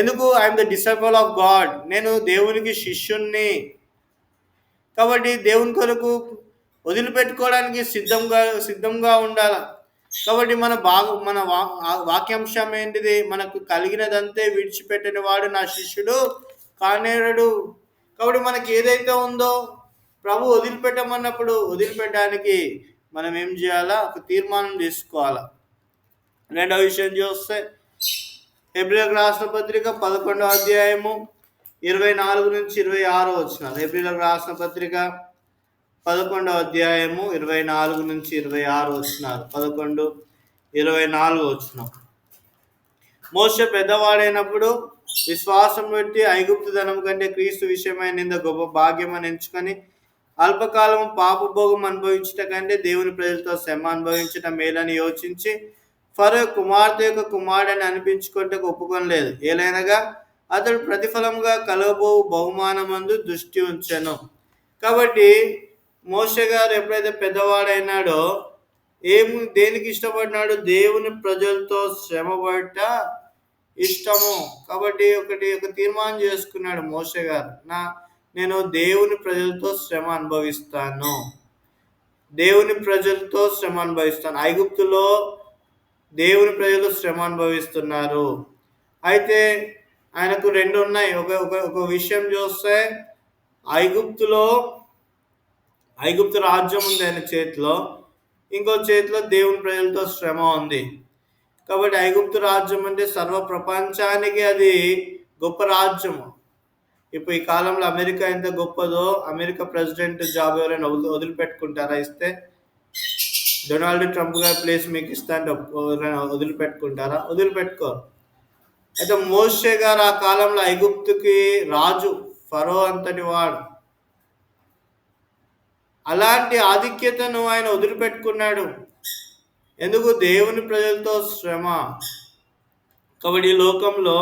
ఎందుకు? I'm the disciple of God. నేను దేవునికి శిష్యుణ్ణి. కాబట్టి దేవుని కొరకు వదిలిపెట్టుకోవడానికి సిద్ధంగా ఉండాలి. కాబట్టి మన వాక్యాంశం ఏంటిది? మనకు కలిగినదంతే విడిచిపెట్టిన వాడు నా శిష్యుడు కానేరడు. కాబట్టి మనకి ఏదైతే ఉందో ప్రభు వదిలిపెట్టమన్నప్పుడు వదిలిపెట్టడానికి మనం ఏం చేయాలా? ఒక తీర్మానం తీసుకోవాలా. రెండవ విషయం చూస్తే హెబ్రీయులకు రాసిన పత్రిక 11వ అధ్యాయము 24 నుంచి 26 వచనాలు. హెబ్రీయులకు రాసిన పత్రిక 11వ అధ్యాయము 24 నుంచి 26 వచనాలు. 11:24 వచనం. మోషే పెద్దవాడైనప్పుడు విశ్వాసం పెట్టి ఐగుప్తు ధనం కంటే క్రీస్తు విషయమైన ఇంత గొప్ప భాగ్యం అని ఎంచుకొని అల్పకాలం పాపభోగం అనుభవించట కంటే దేవుని ప్రజలతో శ్రమ అనుభవించటం మేలని యోచించి ఫరో కుమార్తె యొక్క కుమారుడని అనిపించుకుంటే ఒప్పుకొనలేదు. ఏలైనగా అతడు ప్రతిఫలంగా కలగబో బహుమానమందు దృష్టి ఉంచెను. కాబట్టి మోషే గారు ఎప్పుడైతే పెద్దవాడైనాడో దేనికి ఇష్టపడినాడు? దేవుని ప్రజలతో శ్రమపడట ఇష్టము. కాబట్టి ఒక తీర్మానం చేసుకున్నాడు మోషే గారు, నేను దేవుని ప్రజలతో శ్రమ అనుభవిస్తాను, దేవుని ప్రజలతో శ్రమ అనుభవిస్తాను. ఐగుప్తులో దేవుని ప్రజలు శ్రమ అనుభవిస్తున్నారు. అయితే ఆయనకు రెండు ఉన్నాయి. ఒక విషయం చూస్తే ఐగుప్తు రాజ్యం ఉంది ఆయన చేతిలో, ఇంకో చేతిలో దేవుని ప్రజలతో శ్రమ ఉంది. కాబట్టి ఐగుప్తు రాజ్యం అంటే సర్వ ప్రపంచానికి అది గొప్ప రాజ్యము. ఇప్పుడు ఈ కాలంలో అమెరికా ఎంత గొప్పదో, అమెరికా ప్రెసిడెంట్ జాబ్ ఎవరైనా వదిలిపెట్టుకుంటారా? ఇస్తే డొనాల్డ్ ట్రంప్ గారి ప్లేస్ మీకు ఇస్తాంటే వదిలిపెట్టుకుంటారా? వదిలిపెట్టుకోరు. అయితే మోషే గారు ఆ కాలంలో ఐగుప్తుకి రాజు, ఫరో అంతటి వాడు. అలాంటి ఆధిక్యతను ఆయన వదిలిపెట్టుకున్నాడు. ఎందుకు? దేవుని ప్రజలతో శ్రమ. కాబట్టి ఈ లోకంలో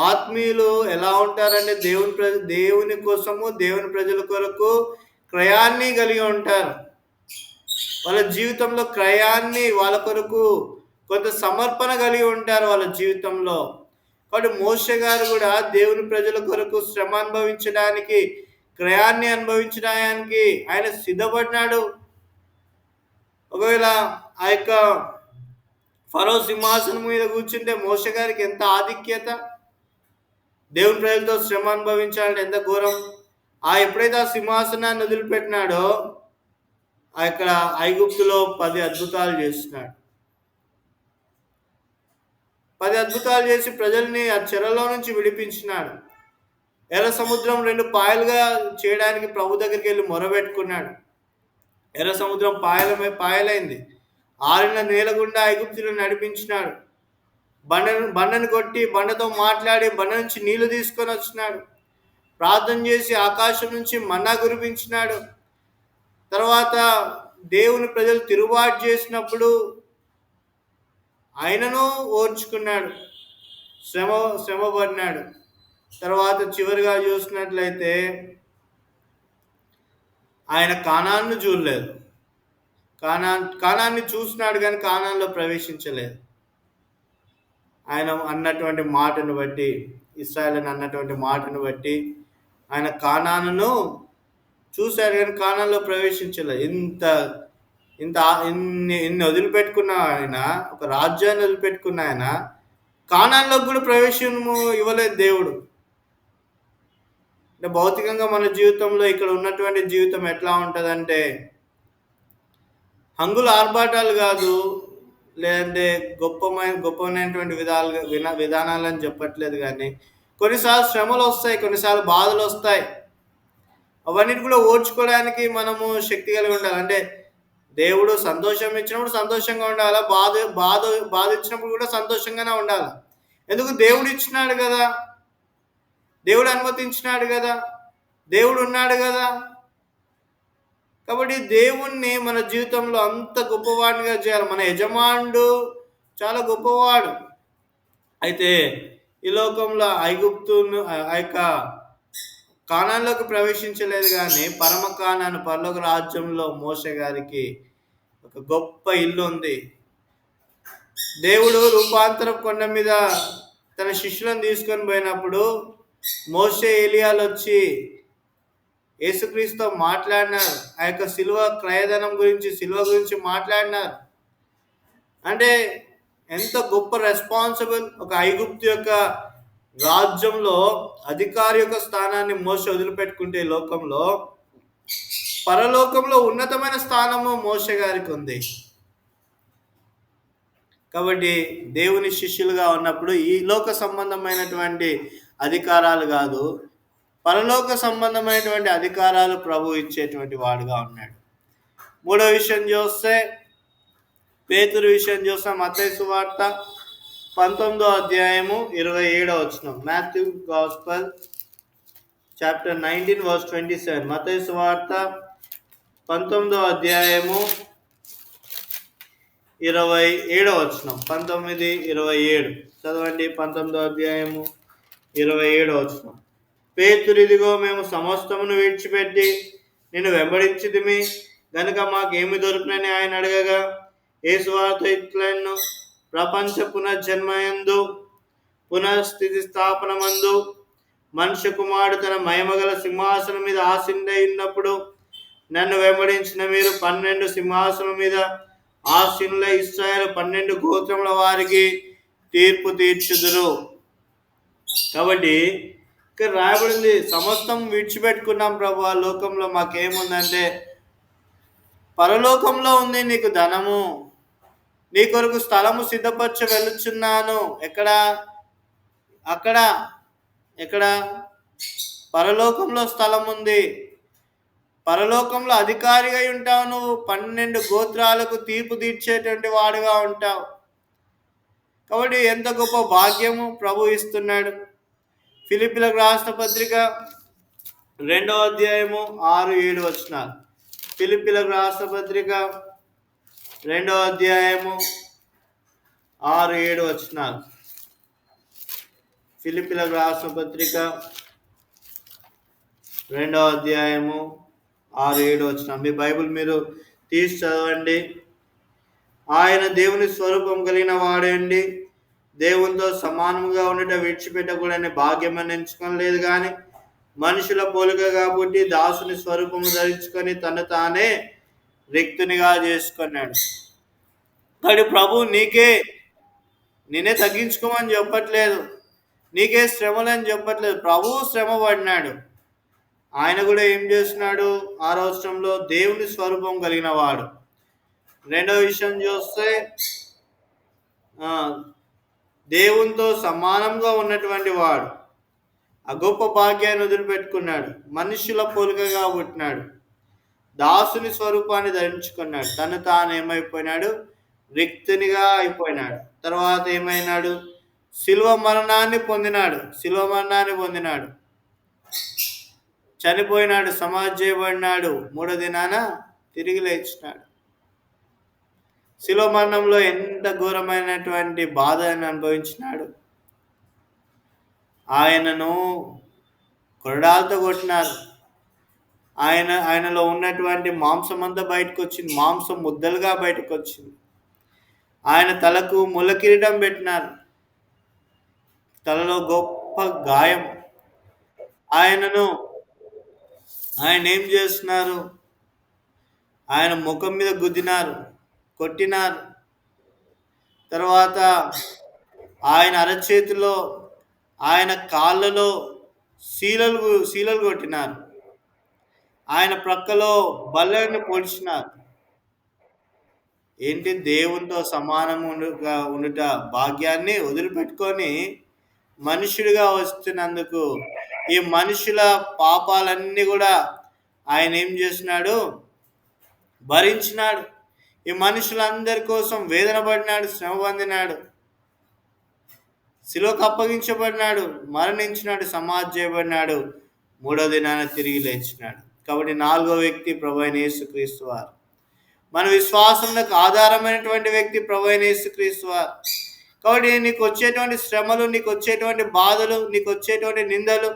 ఆత్మీయులు ఎలా ఉంటారంటే దేవుని కోసము, దేవుని ప్రజల కొరకు క్రయాన్ని కలిగి ఉంటారు. వాళ్ళ జీవితంలో క్రయాన్ని, వాళ్ళ కొరకు కొంత సమర్పణ కలిగి ఉంటారు వాళ్ళ జీవితంలో. కాబట్టి మోషే గారు కూడా దేవుని ప్రజల కొరకు శ్రమ అనుభవించడానికి, క్రయాన్ని అనుభవించడానికి ఆయన సిద్ధపడినాడు. ఒకవేళ ఆ యొక్క ఫరో సింహాసనం మీద కూర్చుంటే మోషే గారికి ఎంత ఆధిక్యత, దేవుని ప్రజలతో శ్రమ అనుభవించాలంటే ఎంత ఘోరం. ఎప్పుడైతే ఆ సింహాసనాన్ని వదిలిపెట్టినాడో అక్కడ ఐగుప్తులో 10 అద్భుతాలు చేస్తున్నాడు. 10 అద్భుతాలు చేసి ప్రజల్ని ఆ చెరలో నుంచి విడిపించినాడు. ఎర్ర సముద్రం 2 పాయలుగా చేయడానికి ప్రభు దగ్గరికి వెళ్ళి మొరబెట్టుకున్నాడు. ఎర్ర సముద్రం పాయలైంది. ఆరిన నేల గుండా ఐగుప్తులను నడిపించినాడు. బండను కొట్టి, బండతో మాట్లాడి, బండ నుంచి నీళ్లు తీసుకొని వచ్చినాడు. ప్రార్థన చేసి ఆకాశం నుంచి మన్నా కురిపించినాడు. తర్వాత దేవుని ప్రజలు తిరుగుబాటు చేసినప్పుడు ఆయనను ఓర్చుకున్నాడు, శ్రమపడినాడు. తర్వాత చివరిగా చూసినట్లయితే ఆయన కానాన్ను చూడలేదు. కానాన్ని చూసినాడు కానీ కానాన్లో ప్రవేశించలేదు. ఆయన అన్నటువంటి మాటను బట్టి, ఇశ్రాయేలును అన్నటువంటి మాటను బట్టి ఆయన కానానును చూశాడు కానీ కానాన్లో ప్రవేశించలేదు. ఇన్ని వదిలిపెట్టుకున్న ఆయన, ఒక రాజ్యాన్ని వదిలిపెట్టుకున్న ఆయన కానాన్లో కూడా ప్రవేశము ఇవ్వలేదు దేవుడు. అంటే భౌతికంగా మన జీవితంలో ఇక్కడ ఉన్నటువంటి జీవితం ఎట్లా ఉంటదంటే, హంగులు ఆర్భాటాలు గాదు, లేదంటే గొప్పమైనటువంటి విధానాలని చెప్పట్లేదు గానీ, కొన్నిసార్లు శ్రమలొస్తాయి, కొన్నిసార్లు బాధలొస్తాయి. అవన్నిటి కూడా ఓర్చుకోవడానికి మనము శక్తి కలిగి ఉండాలి. అంటే దేవుడు సంతోషం ఇచ్చినప్పుడు సంతోషంగా ఉండాలా, బాధ ఇచ్చినప్పుడు కూడా సంతోషంగానే ఉండాలి. ఎందుకు? దేవుడు ఇచ్చినాడు గదా! దేవుడు అనుమతించినాడు గదా! దేవుడు ఉన్నాడు గదా! కాబట్టి దేవుణ్ణి మన జీవితంలో అంత గొప్పవాడినిగా చేయాలి. మన యజమానుడు చాలా గొప్పవాడు. అయితే ఈ లోకంలో ఐగుప్తును ఆ యొక్క కానాన్‌లోకి ప్రవేశించలేదు గానీ, పరమ కానాను పరలోక రాజ్యంలో మోషే గారికి ఒక గొప్ప ఇల్లు ఉంది. దేవుడు రూపాంతరం కొండ మీద తన శిష్యులను తీసుకొని పోయినప్పుడు మోషే, ఏలియాలొచ్చి యేసుక్రీస్తుతో మాట్లాడినారు. ఆ యొక్క శిలువ గురించి మాట్లాడినారు. అంటే ఎంత గొప్ప రెస్పాన్సిబుల్! ఒక ఐగుప్తు యొక్క రాజ్యంలో అధికారి యొక్క స్థానాన్ని మోషే వదిలిపెట్టుకుంటే ఈ లోకంలో, పరలోకంలో ఉన్నతమైన స్థానము మోషే గారికి ఉంది. కాబట్టి దేవుని శిష్యులుగా ఉన్నప్పుడు ఈ లోక సంబంధమైనటువంటి అధికారాలు కాదు, పరలోక సంబంధమైనటువంటి అధికారాలు ప్రభు ఇచ్చేటువంటి వాడుగా ఉన్నాడు. మూడో విషయం చూస్తే, పేతురు విషయం చూస్తే మత్తయి సువార్త 19వ అధ్యాయము 27వ వచనం. Matthew gospel chapter 19 verse 27. Mattayi సువార్త 19వ అధ్యాయము 27వ వచనం. 19:27 చదవండి. 19వ అధ్యాయము 27వ వచనం. పేతురు, ఇదిగో మేము సమస్తమును విడిచిపెట్టి నిన్ను వెంబడించితిమి గనుక మాకేమి దొరుకునని ఆయన అడగగా, యేసు వారితో ఇట్లనెను, ప్రపంచ పునర్జన్మయందు పునఃస్థితి స్థాపనమందు మనుష్య కుమారుడు తన మహిమగల సింహాసనం మీద ఆసీనుడై ఉన్నప్పుడు నన్ను వెంబడించిన మీరు 12 సింహాసనం మీద ఆసీనులై ఇశ్రాయేలు 12 గోత్రముల వారికి తీర్పు తీర్చుదురు. కాబట్టి ఇక్కడ రాయబడింది, సమస్తం విడిచిపెట్టుకున్నాం ప్రభు. ఆ లోకంలో మాకేముందంటే, పరలోకంలో ఉంది నీకు ధనము, నీ కొరకు స్థలము సిద్ధపరచ వెళ్ళుచున్నాను. ఎక్కడ పరలోకంలో స్థలం ఉంది. పరలోకంలో అధికారిగా ఉంటావు. నువ్వు 12 గోత్రాలకు తీర్పు తీర్చేటువంటి వాడుగా ఉంటావు. కాబట్టి ఎంత గొప్ప భాగ్యము ప్రభు ఇస్తున్నాడు. ఫిలిప్పీలకు రాసిన పత్రిక 2వ అధ్యాయము 6-7 వచనాలు. ఫిలిప్పీలకు రాసిన పత్రిక 2వ అధ్యాయము 6-7 వచనాలు. ఫిలిప్పీలకు రాసిన పత్రిక 2వ అధ్యాయము 6-7 వచనాలు. మీ బైబిల్ మీరు తీసి చదవండి. ఆయన దేవుని స్వరూపం కలిగిన వాడండి, దేవునితో సమానంగా ఉండట విడిచిపెట్టకూడని భాగ్యం ఎంచుకోలేదు కానీ మనుషుల పోలికగా పుట్టి దాసుని స్వరూపము ధరించుకొని తను తానే రిక్తునిగా చేసుకున్నాడు. కానీ ప్రభు నేనే తగ్గించుకోమని చెప్పట్లేదు, నీకే శ్రమలని చెప్పట్లేదు. ప్రభువు శ్రమ పడినాడు. ఆయన కూడా ఏం చేస్తున్నాడు? ఆ రాష్ట్రంలో దేవుని స్వరూపం కలిగిన వాడు. రెండవ విషయం చూస్తే, దేవునితో సమానంగా ఉన్నటువంటి వాడు ఆ గొప్ప భాగ్యాన్ని వదిలిపెట్టుకున్నాడు. మనుషుల పోలికగా పుట్టినాడు, దాసుని స్వరూపాన్ని ధరించుకున్నాడు. తను తాను ఏమైపోయినాడు? రిక్తునిగా అయిపోయినాడు. తర్వాత ఏమైనాడు? శిలువ మరణాన్ని పొందినాడు. చనిపోయినాడు, సమాధి చేయబడినాడు, 3వ దినాన తిరిగి లేచినాడు. శిలువ మరణంలో ఎంత ఘోరమైనటువంటి బాధను అనుభవించినాడు. ఆయనను కొరడాలతో కొట్టినారు. ఆయనలో ఉన్నటువంటి మాంసం అంతా బయటకు వచ్చింది, మాంసం ముద్దలుగా బయటకు వచ్చింది. ఆయన తలకు ముళ్ళ కిరీటం పెట్టినారు, తలలో గొప్ప గాయం. ఆయన ఏం చేస్తున్నారు? ఆయన ముఖం మీద గుద్దినారు, కొట్టినారు. తర్వాత ఆయన అరచేతిలో, ఆయన కాళ్ళలో శీలలు కొట్టినారు. ఆయన ప్రక్కలో బల్లని పొడిచినారు. ఏంటి, దేవునితో సమానముగా ఉండుట భాగ్యాన్ని వదిలిపెట్టుకొని మనుషుడిగా వస్తున్నందుకు ఈ మనుషుల పాపాలన్నీ కూడా ఆయన ఏం చేసినాడు? భరించినాడు. ఈ మనుషులందరి కోసం వేదన పడినాడు, శ్రమ పొందినాడు, శిలువకు అప్పగించబడినాడు, మరణించినాడు, సమాధి చేయబడినాడు, మూడో దినాన తిరిగి లేచినాడు. కాబట్టి నాలుగో వ్యక్తి ప్రభువైన యేసుక్రీస్తు వారు. మన విశ్వాసంకు ఆధారమైనటువంటి వ్యక్తి ప్రభువైన యేసుక్రీస్తు వారు. కాబట్టి నీకు వచ్చేటువంటి శ్రమలు, నీకు వచ్చేటువంటి బాధలు, నీకు వచ్చేటువంటి నిందలు,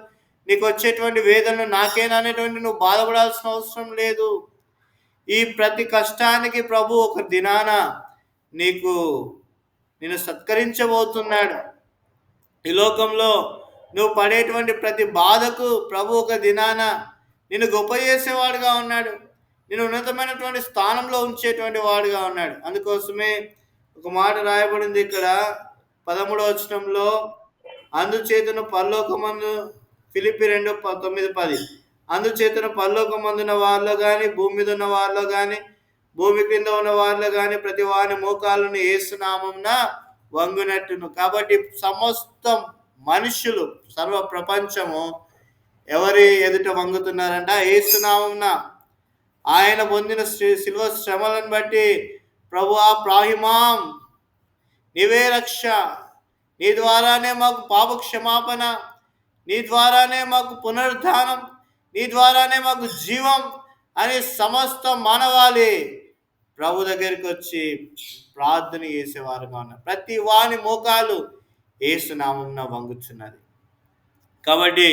నీకు వచ్చేటువంటి వేదనలు నాకేనా అనేటువంటి నువ్వు బాధపడాల్సిన అవసరం లేదు. ఈ ప్రతి కష్టానికి ప్రభు ఒక దినాన నిన్ను సత్కరించబోతున్నాడు. ఈ లోకంలో నువ్వు పడేటువంటి ప్రతి బాధకు ప్రభు ఒక దినాన నిన్ను గొప్ప చేసేవాడుగా ఉన్నాడు. నిన్ను ఉన్నతమైనటువంటి స్థానంలో ఉంచేటువంటి వాడుగా ఉన్నాడు. అందుకోసమే ఒక మాట రాయబడింది ఇక్కడ 13వ వచనంలో, అందుచేతను పరలోకమందు, ఫిలిప్పి 2:9-10, అందుచేతను పరలోకమందున్న వారిలో కానీ, భూమి మీద ఉన్న వారిలో కానీ, భూమి క్రింద ఉన్న వారిలో కానీ ప్రతి వారి మోకాళ్ళను యేసు నామమున వంగునట్టును. కాబట్టి సమస్త మనుషులు, సర్వ ప్రపంచము ఎవరి ఎదుట వంగుతున్నారంట? యేసు నామమున. ఆయన పొందిన శిలువ శ్రమలను బట్టి, ప్రభువా ప్రాహిమాం, నీవే రక్ష, నీ ద్వారానే మాకు పాప క్షమాపణ, నీ ద్వారానే మాకు పునరుద్ధానం, నీ ద్వారానే మాకు జీవం అని సమస్త మానవాళి ప్రభు దగ్గరికి వచ్చి ప్రార్థన చేసేవారుగా ఉన్నారు. ప్రతి వాని మోకాలు యేసు నామమున వంగుచున్నది. కాబట్టి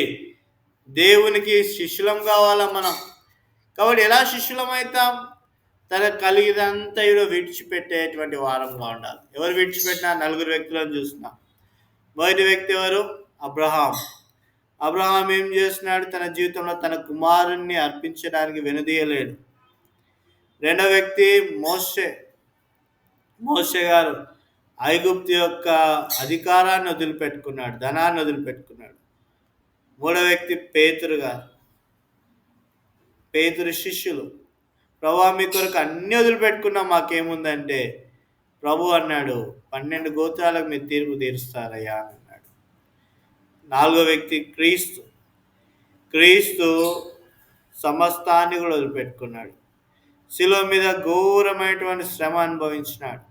దేవునికి శిష్యులం కావాలా మనం. కాబట్టి ఎలా శిష్యులమవుతాం? తన కలిగినంతా విడిచిపెట్టేటువంటి వారంగా ఉండాలి. ఎవరు విడిచిపెట్టినా? నలుగురు వ్యక్తులను చూస్తున్నాం. మొదటి వ్యక్తి ఎవరు? అబ్రహాం. అబ్రహాం ఏం చేస్తున్నాడు? తన జీవితంలో తన కుమారుణ్ణి అర్పించడానికి వెనుదీయలేడు. రెండవ వ్యక్తి మోషే. మోషే గారు ఐగుప్తు యొక్క అధికారాన్ని వదిలిపెట్టుకున్నాడు, ధనాన్ని వదిలిపెట్టుకున్నాడు. మూడవ వ్యక్తి పేతురు గారు. పేతురు శిష్యులు, ప్రభు మీ కొరకు అన్ని వదిలిపెట్టుకున్నాం, మాకేముందంటే ప్రభు అన్నాడు, 12 గోత్రాలకు మీరు తీర్పు తీరుస్తారయ్యా అని అన్నాడు. నాలుగో వ్యక్తి క్రీస్తు. క్రీస్తు సమస్తాన్ని కూడా వదిలిపెట్టుకున్నాడు. శిలువ మీద ఘోరమైనటువంటి శ్రమ అనుభవించినాడు.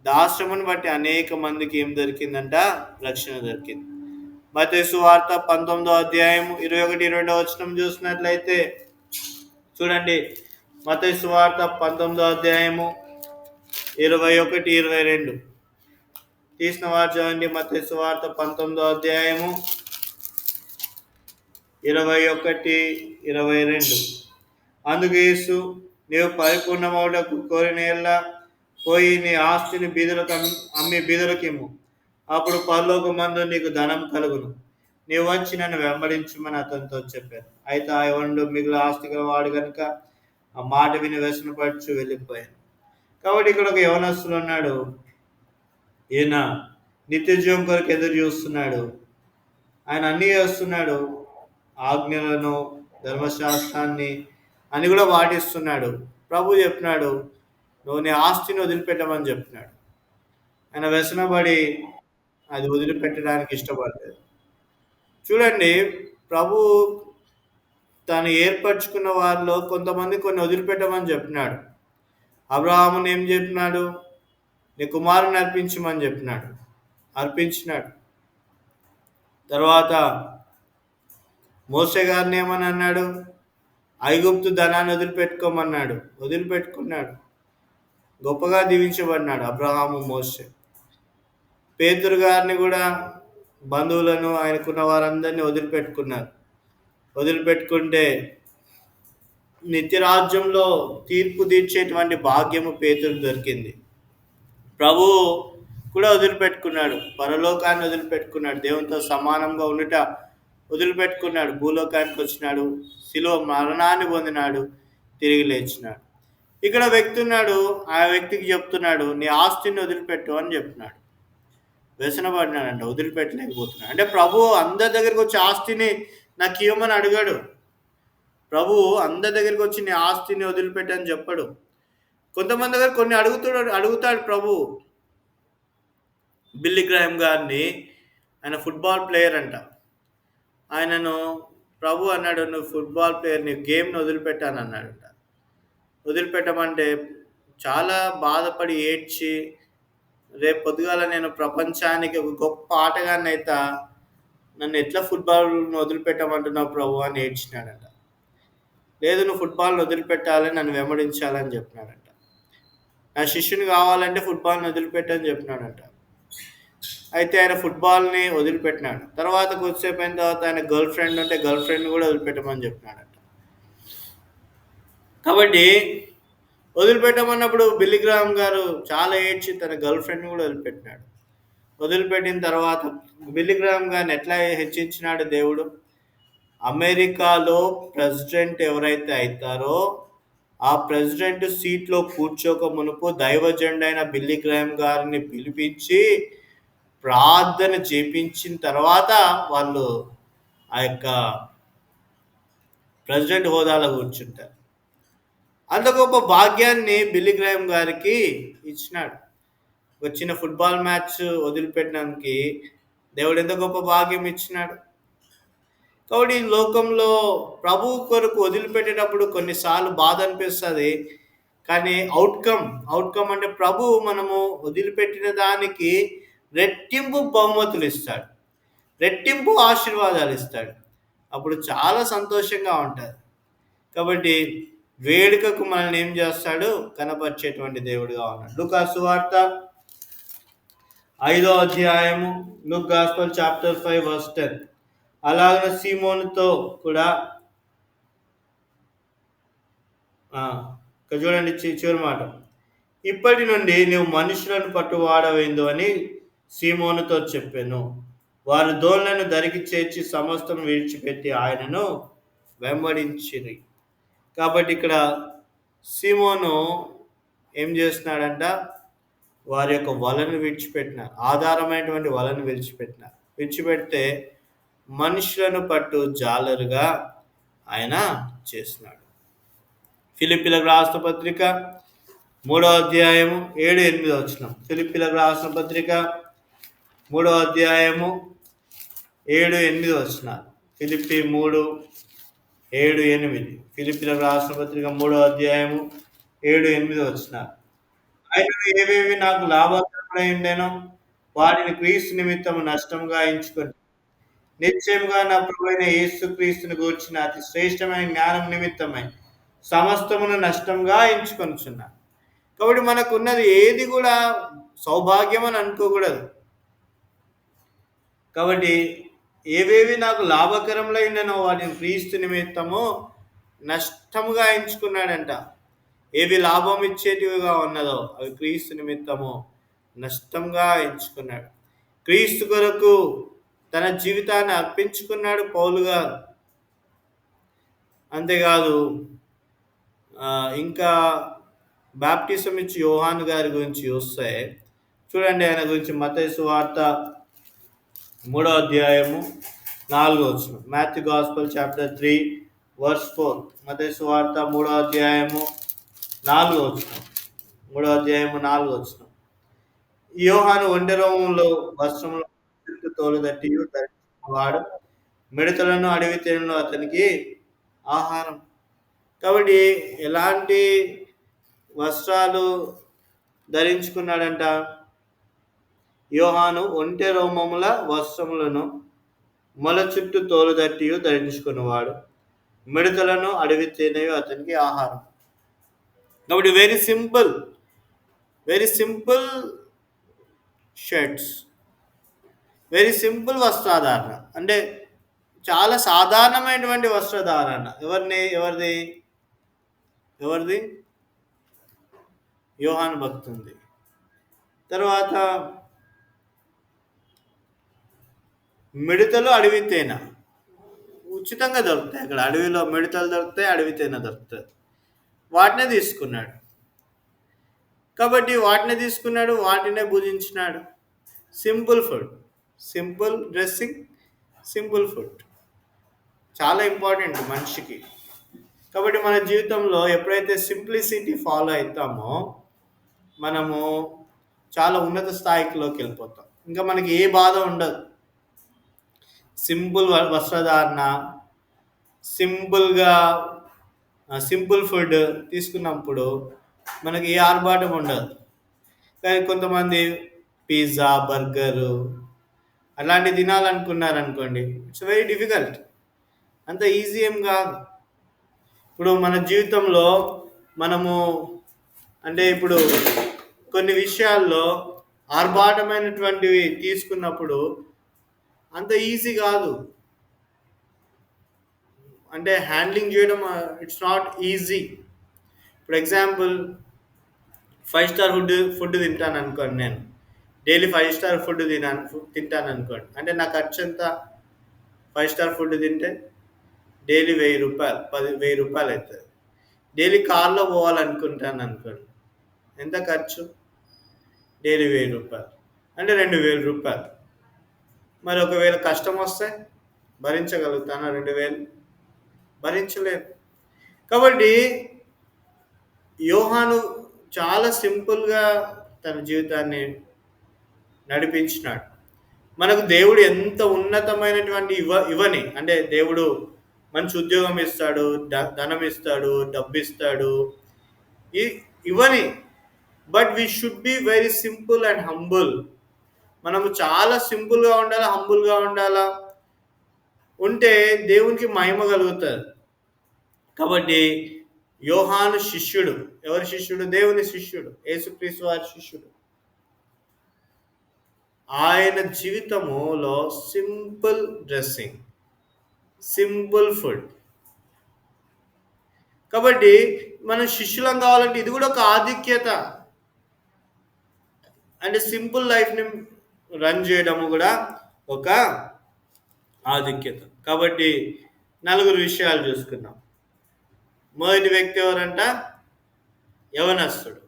దాశ్రమను బట్టి అనేక మందికి ఏం దొరికిందంట? రక్షణ దొరికింది. మత్తయి సువార్త 19వ అధ్యాయం 21-22 వచనం చూసినట్లయితే చూడండి. మత్తయి సువార్త 19వ అధ్యాయము 21-22 తీసిన వారు చూడండి. మత్తయి సువార్త 19వ అధ్యాయము 21-22. అందుకు యేసు, నీవు పరిపూర్ణమవుటకు కోరిన ఎల్లా పోయి నీ ఆస్తిని బీదలకు అమ్మి బీదలకు ఇమ్ము, అప్పుడు పరలోకమందు నీకు ధనం కలుగును. నీవు వచ్చి నన్ను వెంబడించమని అతనితో చెప్పాను. అయితే ఆ యవనుడు మిగిలిన ఆస్తి గల వాడు కనుక ఆ మాట విని వ్యసనపడుచు వెళ్ళిపోయాను. కాబట్టి ఇక్కడ ఒక యవనస్తుడు ఉన్నాడు. ఈయన నిత్య జీవం కొరకు ఎదురు చూస్తున్నాడు. ఆయన అన్నీ చేస్తున్నాడు, ఆజ్ఞలను, ధర్మశాస్త్రాన్ని అని కూడా పాటిస్తున్నాడు. ప్రభు చెప్పినాడు, నువ్వు నీ ఆస్తిని వదిలిపెట్టమని చెప్పినాడు. ఆయన వ్యసనపడి అది వదిలిపెట్టడానికి ఇష్టపడలేదు. చూడండి, ప్రభు తను ఏర్పరచుకున్న వారిలో కొంతమంది కొన్ని వదిలిపెట్టమని చెప్పినాడు. అబ్రహాముని ఏం చెప్పినాడు? నీ కుమారుని అర్పించమని చెప్పినాడు, అర్పించినాడు. తర్వాత మోసే గారిని ఏమని అన్నాడు? ఐగుప్తు ధనాన్ని వదిలిపెట్టుకోమన్నాడు, వదిలిపెట్టుకున్నాడు. గొప్పగా దీవించబడినాడు అబ్రహాము, మోసే. పేతురు గారిని కూడా, బంధువులను, ఆయనకున్న వారందరినీ వదిలిపెట్టుకున్నారు. వదిలిపెట్టుకుంటే నిత్యరాజ్యంలో తీర్పు తీర్చేటువంటి భాగ్యము పేతురు దొరికింది. ప్రభు కూడా వదిలిపెట్టుకున్నాడు, పరలోకాన్ని వదిలిపెట్టుకున్నాడు, దేవునితో సమానంగా ఉండుట వదిలిపెట్టుకున్నాడు. భూలోకానికి వచ్చినాడు, శిలువ మరణాన్ని పొందినాడు, తిరిగి లేచినాడు. ఇక్కడ వ్యక్తి ఉన్నాడు, ఆ వ్యక్తికి చెప్తున్నాడు, నీ ఆస్తిని వదిలిపెట్టు అని చెప్తున్నాడు. వ్యసనపడినాడంట, వదిలిపెట్టలేకపోతున్నాడు. అంటే ప్రభు అందరి దగ్గరికి వచ్చి ఆస్తిని నాకు ఇవ్వమని అడిగాడు. ప్రభు అందరి దగ్గరికి వచ్చి నీ ఆస్తిని వదిలిపెట్టని చెప్పడు. కొంతమంది దగ్గర కొన్ని అడుగుతాడు ప్రభు. బిల్లీ గ్రాహం గారిని, ఆయన ఫుట్బాల్ ప్లేయర్ అంట. ఆయనను ప్రభు అన్నాడు, నువ్వు ఫుట్బాల్ ప్లేయర్, నీ గేమ్ని వదిలిపెట్టాను అన్నాడంట. వదిలిపెట్టమంటే చాలా బాధపడి ఏడ్చి, రేపు పొద్దుగాల నేను ప్రపంచానికి ఒక గొప్ప ఆటగాన్ని అయితా, నన్ను ఎట్లా ఫుట్బాల్ను వదిలిపెట్టమంటున్నావు ప్రభు అని ఏడ్చినాడంట. లేదు, నువ్వు ఫుట్బాల్ని వదిలిపెట్టాలని, నన్ను వెంబడించాలని చెప్పినాడంట. నా శిష్యుని కావాలంటే ఫుట్బాల్ని వదిలిపెట్టని చెప్పినాడంట. అయితే ఆయన ఫుట్బాల్ని వదిలిపెట్టినాడు. తర్వాత కొద్దిసేపు అయిన తర్వాత ఆయన గర్ల్ ఫ్రెండ్ ఉంటే గర్ల్ ఫ్రెండ్ని కూడా వదిలిపెట్టమని చెప్పినాడంట. కాబట్టి వదిలిపెట్టమన్నప్పుడు బిల్లీ గ్రాహం గారు చాలా ఏడ్చి తన గర్ల్ ఫ్రెండ్ని కూడా వదిలిపెట్టినాడు. వదిలిపెట్టిన తర్వాత బిల్లీ గ్రాహం గారిని ఎట్లా హెచ్చించినాడు దేవుడు? అమెరికాలో ప్రెసిడెంట్ ఎవరైతే అవుతారో ఆ ప్రెసిడెంట్ సీట్లో కూర్చోక మునుపు దైవజనుడైన బిల్లీ గ్రాహం గారిని పిలిపించి ప్రార్థన చేపించిన తర్వాత వాళ్ళు ఆ యొక్క ప్రెసిడెంట్ హోదాలో కూర్చుంటారు. అంత గొప్ప భాగ్యాన్ని బిల్లీ గ్రాహం గారికి ఇచ్చినాడు. వచ్చిన ఫుట్బాల్ మ్యాచ్ వదిలిపెట్టడానికి దేవుడు ఎంత గొప్ప భాగ్యం ఇచ్చినాడు. కాబట్టి ఈ లోకంలో ప్రభు కొరకు వదిలిపెట్టేటప్పుడు కొన్నిసార్లు బాధ అనిపిస్తుంది. కానీ అవుట్కమ్ అంటే ప్రభు మనము వదిలిపెట్టిన దానికి రెట్టింపు బహుమతులు ఇస్తాడు, రెట్టింపు ఆశీర్వాదాలు ఇస్తాడు. అప్పుడు చాలా సంతోషంగా ఉంటుంది. కాబట్టి వేడుకకు మనల్ని ఏం చేస్తాడు? కనపరిచేటువంటి దేవుడిగా ఉన్నాడు. లూకా సువార్త 5వ అధ్యాయము, లూక్ గాస్పెల్ చాప్టర్ 5 వర్స్ 10. అలాగే సీమోనుతో కూడా చూడండి చివరి మాట, ఇప్పటి నుండి నువ్వు మనుషులను పట్టువాడవేందు అని సీమోనుతో చెప్పాను. వారు దోళ్లను దరికి చేర్చి సమస్తం విడిచిపెట్టి ఆయనను వెంబడించిరి. కాబట్టి ఇక్కడ సీమోను ఏం చేస్తున్నాడంట? వారి యొక్క వలను విడిచిపెట్టినారు, ఆధారమైనటువంటి వలను విడిచిపెడితే మనుషులను పట్టు జాలరుగా ఆయన చేస్తున్నాడు. ఫిలిప్పీలకు రాసిన పత్రిక 3వ అధ్యాయము 7-8 వచనం. ఫిలిప్పీలకు రాసిన పత్రిక 3వ అధ్యాయము 7-8 వచనాలు. ఫిలిప్పీ 3:7-8. ఫిలిప్పీలకు రాసిన పత్రిక 3వ అధ్యాయము 7-8 వచనాలు. ఆయనను ఏవేవి నాకు లాభకరమై ఉండేనో వాటిని క్రీస్తు నిమిత్తము నష్టంగా ఎంచుకొని నిశ్చయముగా నా ప్రభువైన యేసు క్రీస్తుని గూర్చిన అతి శ్రేష్టమైన జ్ఞానం నిమిత్తమై సమస్తమును నష్టంగా ఎంచుకొనుచున్నాను. కాబట్టి మనకున్నది ఏది కూడా సౌభాగ్యం అని అనుకోకూడదు. కాబట్టి ఏవేవి నాకు లాభకరంలో ఉండేనో వాటిని క్రీస్తు నిమిత్తము నష్టముగా ఎంచుకున్నాడంట. ఏవి లాభం ఇచ్చేటివిగా ఉన్నదో అవి క్రీస్తు నిమిత్తము నష్టంగా ఎంచుకున్నాడు. క్రీస్తు కొరకు తన జీవితాన్ని అర్పించుకున్నాడు పౌలు గారు. అంతేకాదు, ఇంకా బాప్టిజం ఇచ్చి యోహాను గారి గురించి చూస్తే చూడండి, ఆయన గురించి మత్తయి సువార్త 3వ అధ్యాయము 4వ వచనం. Matthew gospel chapter 3 verse 4. Mattayi సువార్త 3వ అధ్యాయము 4వ వచనం. 3వ అధ్యాయము 4వ వచనం. యోహాను ఒంటెరోమంలో వస్త్రంలో తోలు తట్టి వాడు మిడతలను అడవి తేనెలను అతనికి ఆహారం. కాబట్టి ఎలాంటి వస్త్రాలు ధరించుకున్నాడంట? యోహాను ఒంటె రోమముల వస్త్రములను మొల చుట్టూ తోలు తట్టి ధరించుకున్నవాడు, మిడతలను అడవి తేనెయు అతనికి ఆహారం. కాబట్టి very simple shirts, very simple వస్త్రధారణ. అంటే చాలా సాధారణమైనటువంటి వస్త్రధారణ. ఎవరిది? యోహాను భక్తుంది. తర్వాత మిడతలు అడవి తేనె ఉచితంగా దొరుకుతాయి. అక్కడ అడవిలో మిడతలు దొరుకుతాయి, అడవి తేనె దొరుకుతుంది. వాటినే తీసుకున్నాడు. కాబట్టి వాటినే తీసుకున్నాడు, వాటినే భుజించినాడు. Simple food, simple dressing, simple food చాలా ఇంపార్టెంట్ మనిషికి. కాబట్టి మన జీవితంలో ఎప్పుడైతే సింప్లిసిటీ ఫాలో అవుతామో మనము చాలా ఉన్నత స్థాయిలోకి వెళ్ళిపోతాం. ఇంకా మనకి ఏ బాధ ఉండదు. సింపుల్ వస్త్రధారణ, సింపుల్గా సింపుల్ ఫుడ్ తీసుకున్నప్పుడు మనకి ఏ ఆర్భాటం ఉండదు. కానీ కొంతమంది పిజ్జా, బర్గరు అలాంటి తినాలనుకున్నారనుకోండి, ఇట్స్ వెరీ డిఫికల్ట్. అంత ఈజీ ఏం కాదు. ఇప్పుడు మన జీవితంలో మనము అంటే ఇప్పుడు కొన్ని విషయాల్లో ఆర్భాటమైనటువంటివి తీసుకున్నప్పుడు అంత ఈజీ కాదు. అంటే హ్యాండ్లింగ్ చేయడం it's not easy. For example 5 star food తింటాను అనుకోండి, నేను డైలీ 5 స్టార్ ఫుడ్ తింటాను అనుకోండి, అంటే నా ఖర్చు ఎంత? 5 స్టార్ ఫుడ్ తింటే డైలీ 1000 రూపాయలు, 1000 రూపాయలు అవుతుంది. డైలీ కార్లో పోవాలనుకుంటాను అనుకోండి, ఎంత ఖర్చు? డైలీ 1000 రూపాయలు, అంటే 2000 రూపాయలు. మరి ఒకవేళ కష్టం వస్తే భరించగలుగుతానా? 2000 భరించలేదు. కాబట్టి యోహాను చాలా సింపుల్గా తన జీవితాన్ని నడిపించినాడు. మనకు దేవుడు ఎంత ఉన్నతమైనటువంటి ఇవని అంటే దేవుడు మంచి ఉద్యోగం ఇస్తాడు, ధనం ఇస్తాడు, డబ్బు ఇస్తాడు, ఇవని. But we should be very simple and humble. మనము చాలా సింపుల్గా ఉండాలా, హంబుల్గా ఉండాలా. ఉంటే దేవునికి మహిమ కలుగుతుంది. కాబట్టి యోహాను శిష్యుడు. ఎవరి శిష్యుడు? దేవుని శిష్యుడు, యేసుక్రీస్తు వారి శిష్యుడు. ఆయన జీవితములో సింపుల్ డ్రెస్సింగ్, సింపుల్ ఫుడ్. కాబట్టి మనం శిష్యులం కావాలంటే ఇది కూడా ఒక ఆధిక్యత. అంటే సింపుల్ లైఫ్ని రన్ చేయడము కూడా ఒక ఆధిక్యత. కాబట్టి 4 విషయాలు చూసుకున్నాం. మొదటి వ్యక్తి ఎవరంట? యవనస్తుడు.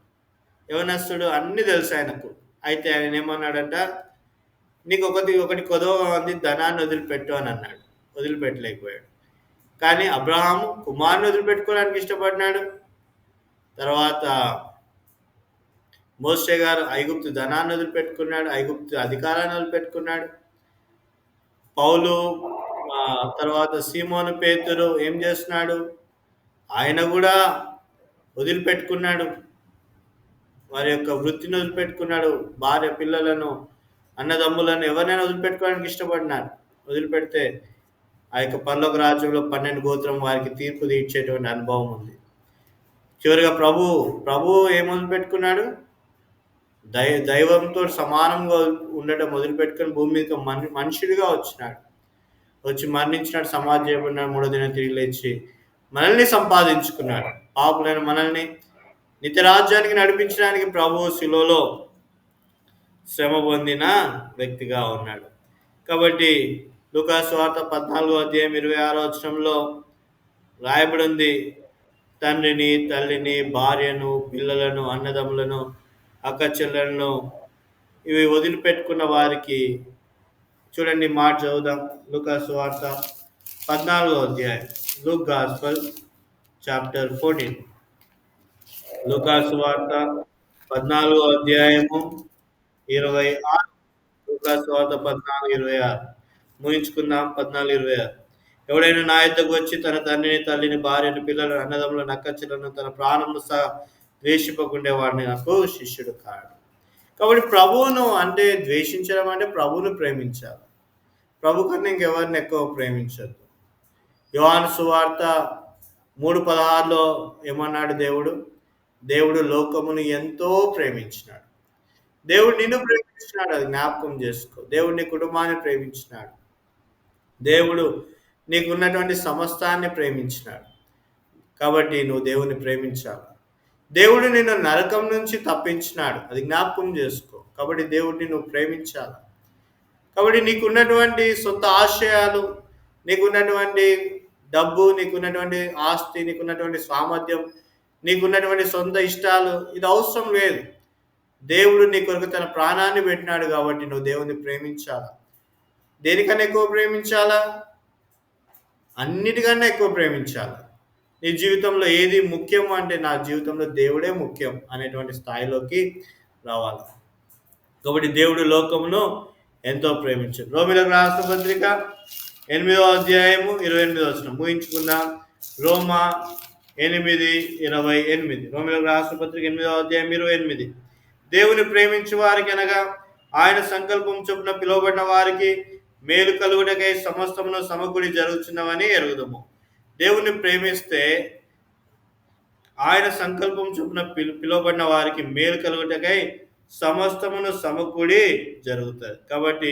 యవనస్తుడు అన్నీ తెలుసు ఆయనకు. అయితే ఆయన ఏమన్నాడంట? నీకు ఒకటి కొదవగా ఉంది, ధనాన్ని వదిలిపెట్టు అని అన్నాడు. వదిలిపెట్టలేకపోయాడు. కానీ అబ్రహాము కుమారుని వదిలిపెట్టుకోవడానికి ఇష్టపడినాడు. తర్వాత మోషే గారు ఐగుప్తు ధనాన్ని వదిలిపెట్టుకున్నాడు, ఐగుప్తు అధికారాన్ని వదిలిపెట్టుకున్నాడు. పౌలు, తర్వాత సీమోను పేతురు ఏం చేస్తున్నాడు? ఆయన కూడా వదిలిపెట్టుకున్నాడు. వారి యొక్క వృత్తిని వదిలిపెట్టుకున్నాడు. భార్య, పిల్లలను, అన్నదమ్ములను ఎవరినైనా వదిలిపెట్టుకోవడానికి ఇష్టపడినారు. వదిలిపెడితే ఆ యొక్క పరలోక రాజ్యంలో 12 గోత్రం వారికి తీర్పు తీర్చేటువంటి అనుభవం ఉంది. చివరిగా ప్రభు ఏం వదిలిపెట్టుకున్నాడు? దైవంతో సమానంగా ఉండటం వదిలిపెట్టుకొని భూమి మీద మనుషుడిగా వచ్చినాడు. వచ్చి మరణించినాడు, సమాధి చేయబడినాడు, 3వ దినం తిరిగి లేచి మనల్ని సంపాదించుకున్నాడు. పాపులైన మనల్ని నిత్యరాజ్యానికి నడిపించడానికి ప్రభు శిలువలో శ్రమ పొందిన వ్యక్తిగా ఉన్నాడు. కాబట్టి లూకా సువార్త 14 అధ్యాయం 26 రాయబడి ఉంది, తండ్రిని, తల్లిని, భార్యను, పిల్లలను, అన్నదమ్ములను, అక్కచెల్లెలను ఇవి వదిలిపెట్టుకున్న వారికి, చూడండి మాట చదువుదాం. లూకా సువార్త 14 లూక్ గాస్పెల్ చాప్టర్ 14. లూకా సువార్త 14 26. లూకా సువార్త 14:26 ముగించుకుందాం. 14:26. ఎవడైనా నా యొద్దకు వచ్చి తన తండ్రిని, తల్లిని, భార్యను, పిల్లలను, అన్నదమ్ములను, అక్కచెల్లెలను, తన ప్రాణమును సహా ద్వేషింపకుండే వాడిని నాకు శిష్యుడు కాడు. కాబట్టి ప్రభువును అంటే ద్వేషించడం అంటే ప్రభువును ప్రేమించాలి. ప్రభు కన్నా ఇంకెవరిని ఎక్కువ ప్రేమించద్దు. యోహాను సువార్త 3:16 ఏమన్నాడు? దేవుడు లోకమును ఎంతో ప్రేమించినాడు. దేవుడు నిన్ను ప్రేమించినాడు, అది జ్ఞాపకం చేసుకో. దేవుడు నీ కుటుంబాన్ని ప్రేమించినాడు. దేవుడు నీకున్నటువంటి సమస్తాన్ని ప్రేమించినాడు. కాబట్టి నువ్వు దేవుని ప్రేమించాలి. దేవుడు నిన్ను నరకం నుంచి తప్పించినాడు, అది జ్ఞాపకం చేసుకో. కాబట్టి దేవుడిని నువ్వు ప్రేమించాలి. కాబట్టి నీకున్నటువంటి సొంత ఆశయాలు, నీకున్నటువంటి డబ్బు, నీకున్నటువంటి ఆస్తి, నీకున్నటువంటి సామర్థ్యం, నీకున్నటువంటి సొంత ఇష్టాలు, ఇది అవసరం లేదు. దేవుడు నీ కొరకు తన ప్రాణాన్ని పెట్టినాడు కాబట్టి నువ్వు దేవుని ప్రేమించాలా. దేనికన్నా ఎక్కువ ప్రేమించాలా? అన్నిటికన్నా ఎక్కువ ప్రేమించాలి. నీ జీవితంలో ఏది ముఖ్యం అంటే, నా జీవితంలో దేవుడే ముఖ్యం అనేటువంటి స్థాయిలోకి రావాలి. కాబట్టి దేవుడు లోకమును ఎంతో ప్రేమించాడు. రోమీయులకు రాసిన పత్రిక 8వ అధ్యాయము 28వ వచనం ముగించుకుందాం. రోమా 8:28. రోమీయులకు రాసిన పత్రిక 8వ అధ్యాయం 28. దేవుని ప్రేమించు వారికి అనగా ఆయన సంకల్పం చొప్పున పిలువబడిన వారికి మేలు కలుగుటకై సమస్తమును సమకూడి జరుగుతున్నవని ఎరుగుదము. దేవుని ప్రేమిస్తే ఆయన సంకల్పం చొప్పున పిలువబడిన వారికి మేలు కలుగుటకై సమస్తమును సమకూడి జరుగుతుంది. కాబట్టి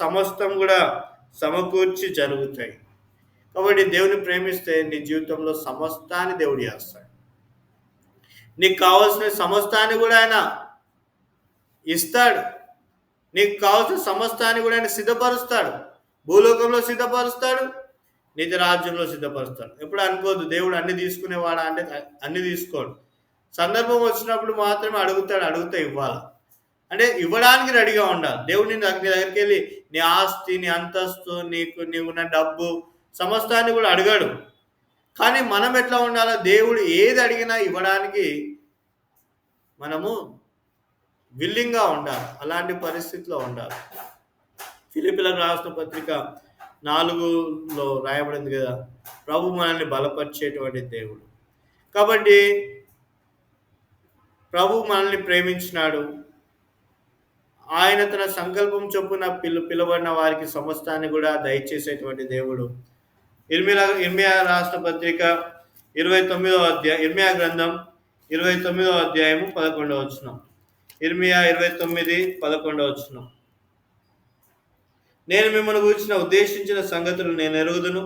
సమస్తం కూడా సమకూర్చి జరుగుతాయి. కాబట్టి దేవుని ప్రేమిస్తే నీ జీవితంలో సమస్తాన్ని దేవుడు చేస్తాడు. నీకు కావాల్సిన సమస్తాన్ని కూడా ఆయన ఇస్తాడు. నీకు కావాల్సిన సమస్తాన్ని కూడా ఆయన సిద్ధపరుస్తాడు. భూలోకంలో సిద్ధపరుస్తాడు, నిత్య రాజ్యంలో సిద్ధపరుస్తాడు. ఎప్పుడు అనుకోవద్దు దేవుడు అన్ని తీసుకునేవాడా అంటే అన్ని తీసుకోడు. సందర్భం వచ్చినప్పుడు మాత్రమే అడిగితే ఇవ్వాలి. అంటే ఇవ్వడానికి రెడీగా ఉండాలి. దేవుడు నీ దగ్గరికి వెళ్ళి నీ ఆస్తి, నీ అంతస్తు, నీకున్న డబ్బు సమస్తాన్ని కూడా అడిగాడు. కానీ మనం ఎట్లా ఉండాలో, దేవుడు ఏది అడిగినా ఇవ్వడానికి మనము విల్లింగ్గా ఉండాలి. అలాంటి పరిస్థితిలో ఉండాలి. ఫిలిప్పీయులకు రాసిన పత్రిక 4లో రాయబడింది కదా, ప్రభు మనల్ని బలపరిచేటువంటి దేవుడు. కాబట్టి ప్రభు మనల్ని ప్రేమించినాడు. ఆయన తన సంకల్పం చొప్పున పిలువబడిన వారికి సమస్తాన్ని కూడా దయచేసేటువంటి దేవుడు. ఇర్మియా రాసిన పత్రిక 29వ అధ్యాయం, ఇర్మియా గ్రంథం 29వ అధ్యాయము 11వ వచనం. ఇర్మియా 29:11 వచనం. నేను మిమ్మల్ని గురించిన ఉద్దేశించిన సంగతులు నేను ఎరుగుదును.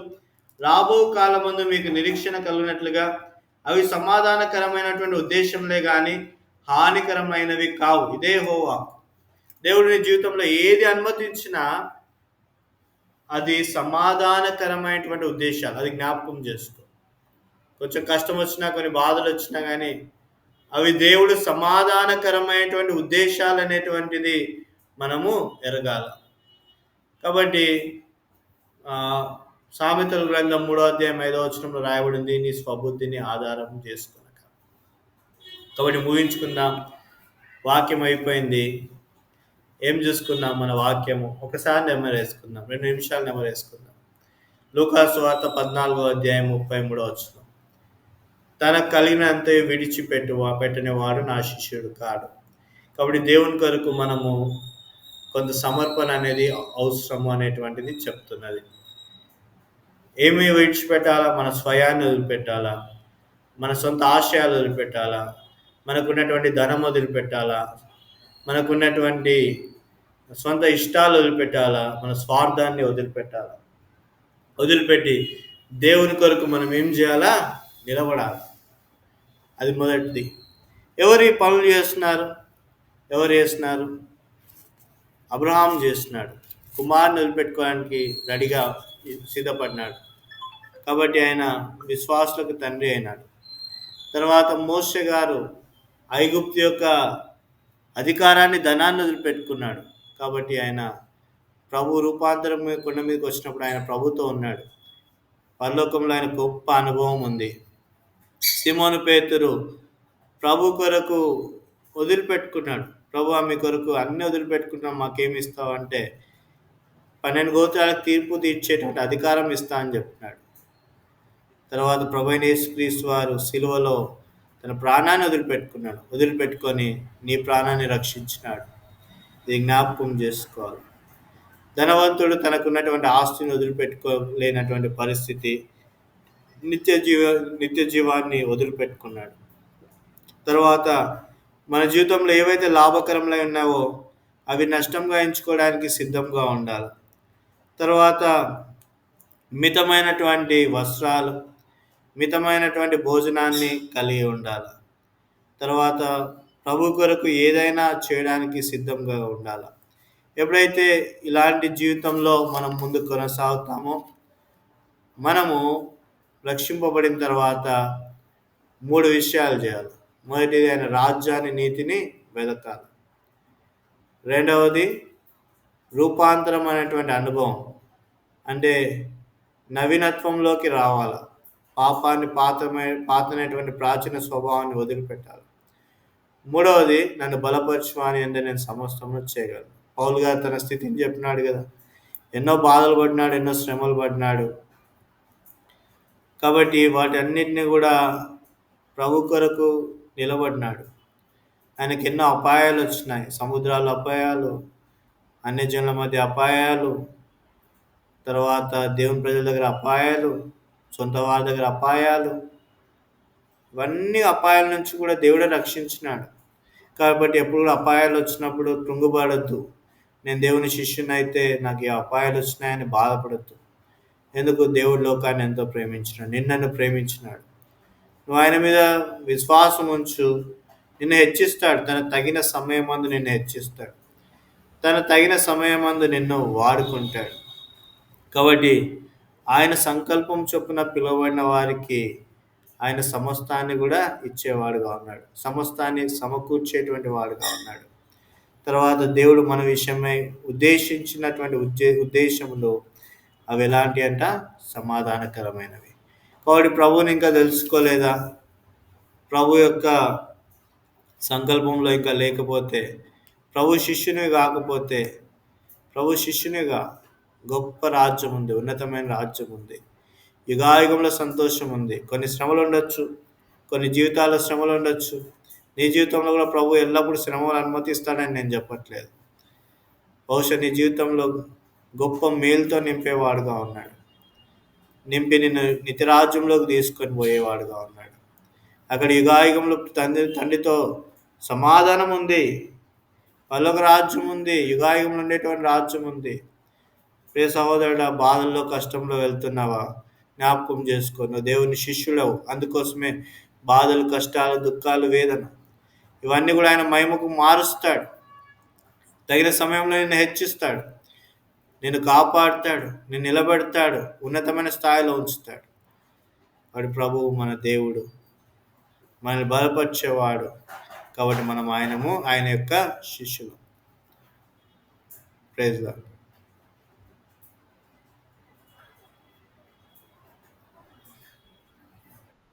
రాబో కాలమందు మీకు నిరీక్షణ కలిగినట్లుగా అవి సమాధానకరమైనటువంటి ఉద్దేశంలే కానీ హానికరమైనవి కావు. ఇదే యెహోవా. దేవుడి జీవితంలో ఏది అనుమతించినా అది సమాధానకరమైనటువంటి ఉద్దేశాలు. అది జ్ఞాపకం చేసుకో. కొంచెం కష్టం వచ్చినా, కొన్ని బాధలు వచ్చినా కానీ అవి దేవుడు సమాధానకరమైనటువంటి ఉద్దేశాలు అనేటువంటిది మనము ఎరగాల. కాబట్టి సామెతల గ్రంథం 3వ అధ్యాయం 5వ వచనంలో రాయబడింది, నీ స్వబుద్ధిని ఆధారం చేసుకునక. కాబట్టి ముగించుకుందాం. వాక్యం అయిపోయింది. ఏం చూసుకున్నాం? మన వాక్యము ఒకసారి నెమరేసుకుందాం, 2 నిమిషాలు నెమరేసుకుందాం. లూకా సువార్త 14వ అధ్యాయం 33వ వచనం. తనకు కలిగినంత పెట్టని వాడు నా శిష్యుడు కాడు. కాబట్టి దేవుని కొరకు మనము కొంత సమర్పణ అనేది అవసరము అనేటువంటిది చెప్తున్నది. ఏమి విడిచిపెట్టాలా? మన స్వయాన్ని వదిలిపెట్టాలా, మన సొంత ఆశయాలు వదిలిపెట్టాలా, మనకున్నటువంటి ధనం వదిలిపెట్టాలా, మనకున్నటువంటి సొంత ఇష్టాలు వదిలిపెట్టాలా, మన స్వార్థాన్ని వదిలిపెట్టాలా. వదిలిపెట్టి దేవుని కొరకు మనం ఏం చేయాలా? నిలబడాలి. అది మొదటిది. ఎవరు ఈ పనులు చేస్తున్నారు? ఎవరు చేస్తున్నారు? అబ్రహాం చేస్తున్నాడు. కుమారుని వదిలిపెట్టుకోవడానికి రెడీగా సిద్ధపడినాడు. కాబట్టి ఆయన విశ్వాసులకు తండ్రి అయినాడు. తర్వాత మోషే గారు ఐగుప్తు యొక్క అధికారాన్ని, ధనాన్ని వదిలిపెట్టుకున్నాడు. కాబట్టి ఆయన ప్రభు రూపాంతరం కొండ మీదకి వచ్చినప్పుడు ఆయన ప్రభుతో ఉన్నాడు. పరలోకంలో ఆయన గొప్ప అనుభవం ఉంది. సిమోను పేతురు ప్రభు కొరకు వదిలిపెట్టుకున్నాడు. ప్రభు మీ కొరకు అన్ని వదిలిపెట్టుకున్నాం, మాకేమి ఇస్తావు అంటే 12 గోత్రాలకు తీర్పు తీర్చేటువంటి అధికారం ఇస్తా అని చెప్తున్నాడు. తర్వాత ప్రభు అయిన యేసుక్రీస్తు వారు సిలువలో తన ప్రాణాన్ని వదిలిపెట్టుకొని నీ ప్రాణాన్ని రక్షించినాడు. ఇది జ్ఞాపకం చేసుకోవాలి. ధనవంతుడు తనకున్నటువంటి ఆస్తిని వదిలిపెట్టుకోలేనటువంటి పరిస్థితి, నిత్య జీవాన్ని వదిలిపెట్టుకున్నాడు. తర్వాత మన జీవితంలో ఏవైతే లాభకరంలో ఉన్నావో అవి నష్టంగా ఎంచుకోవడానికి సిద్ధంగా ఉండాలి. తర్వాత మితమైనటువంటి వస్త్రాలు, మితమైనటువంటి భోజనాన్ని కలిగి ఉండాలి. తర్వాత ప్రభు కొరకు ఏదైనా చేయడానికి సిద్ధంగా ఉండాలి. ఎప్పుడైతే ఇలాంటి జీవితంలో మనం ముందు కొనసాగుతామో, మనము రక్షింపబడిన తర్వాత 3 విషయాలు చేయాలి. మొదటిది ఆయన రాజ్యాన్ని, నీతిని వెదకాలి. రెండవది రూపాంతరం అనేటువంటి అనుభవం, అంటే నవీనత్వంలోకి రావాలి. పాపాన్ని పాతనటువంటి ప్రాచీన స్వభావాన్ని వదిలిపెట్టాలి. మూడవది నన్ను బలపరచువాని అంటే నేను సమస్తము చేయగలను. పౌలు గారు తన స్థితిని చెప్పినాడు కదా, ఎన్నో బాధలు పడినాడు, ఎన్నో శ్రమలు పడినాడు. కాబట్టి వాటన్నిటిని కూడా ప్రభు కొరకు నిలబడినాడు. ఆయనకి ఎన్నో అపాయాలు వచ్చినాయి, సముద్రాల అపాయాలు, అన్యజనుల మధ్య అపాయాలు, తర్వాత దేవుని ప్రజల దగ్గర అపాయాలు, సొంత వారి దగ్గర అపాయాలు, ఇవన్నీ అపాయాల నుంచి కూడా దేవుడే రక్షించినాడు. కాబట్టి ఎప్పుడు కూడా అపాయాలు వచ్చినప్పుడు కృంగుపడద్దు. నేను దేవుని శిష్యుని అయితే నాకు ఈ అపాయాలు వచ్చినాయని బాధపడద్దు. ఎందుకు? దేవుడు లోకాన్ని ఎంతో ప్రేమించినాడు, నిన్నను ప్రేమించినాడు. నువ్వు ఆయన మీద విశ్వాసం ఉంచు, నిన్ను హెచ్చిస్తాడు. తన తగిన సమయమందు నిన్ను హెచ్చిస్తాడు, తన తగిన సమయమందు నిన్ను వాడుకుంటాడు. కాబట్టి ఆయన సంకల్పం చొప్పున పిలువబడిన వారికి ఆయన సమస్తాన్ని కూడా ఇచ్చేవాడుగా ఉన్నాడు, సమస్తాన్ని సమకూర్చేటువంటి వాడుగా ఉన్నాడు. తర్వాత దేవుడు మన విషయమై ఉద్దేశించినటువంటి ఉద్దేశములు అవి ఎలాంటి అంట? సమాధానకరమైనవి. కాబట్టి ప్రభువుని ఇంకా తెలుసుకోలేదా? ప్రభు యొక్క సంకల్పంలో ఇంకా లేకపోతే, ప్రభు శిష్యుని కాకపోతే, ప్రభు శిష్యునిగా గొప్ప రాజ్యం ఉంది, ఉన్నతమైన రాజ్యం ఉంది, యుగాయుగంలో సంతోషం ఉంది. కొన్ని శ్రమలు ఉండొచ్చు, కొన్ని జీవితాల్లో శ్రమలు ఉండొచ్చు. నీ జీవితంలో కూడా ప్రభు ఎల్లప్పుడూ శ్రమలు అనుమతిస్తాడని నేను చెప్పట్లేదు. బహుశా నీ జీవితంలో గొప్ప మేలుతో నింపేవాడుగా ఉన్నాడు, నింపి నిన్ను నిత్యరాజ్యంలోకి తీసుకొని పోయేవాడుగా ఉన్నాడు. అక్కడ యుగాయుగంలో తండ్రితో సమాధానం ఉంది, పరలోక రాజ్యం ఉంది, యుగాయుగంలో ఉండేటువంటి రాజ్యం ఉంది. ప్రియ సహోదరుడు, బాధల్లో కష్టంలో వెళ్తున్నావా? జ్ఞాపకం చేసుకో, నువ్వు దేవుని శిష్యుడవు. అందుకోసమే బాధలు, కష్టాలు, దుఃఖాలు, వేదన ఇవన్నీ కూడా ఆయన మహిమకు మారుస్తాడు. తగిన సమయంలో నిన్ను హెచ్చిస్తాడు, నిన్ను కాపాడుతాడు, నిన్ను నిలబెడతాడు, ఉన్నతమైన స్థాయిలో ఉంచుతాడు. వాడి ప్రభువు మన దేవుడు, మనల్ని బలపరిచేవాడు. కాబట్టి మనం ఆయన యొక్క శిష్యులు. Praise lord.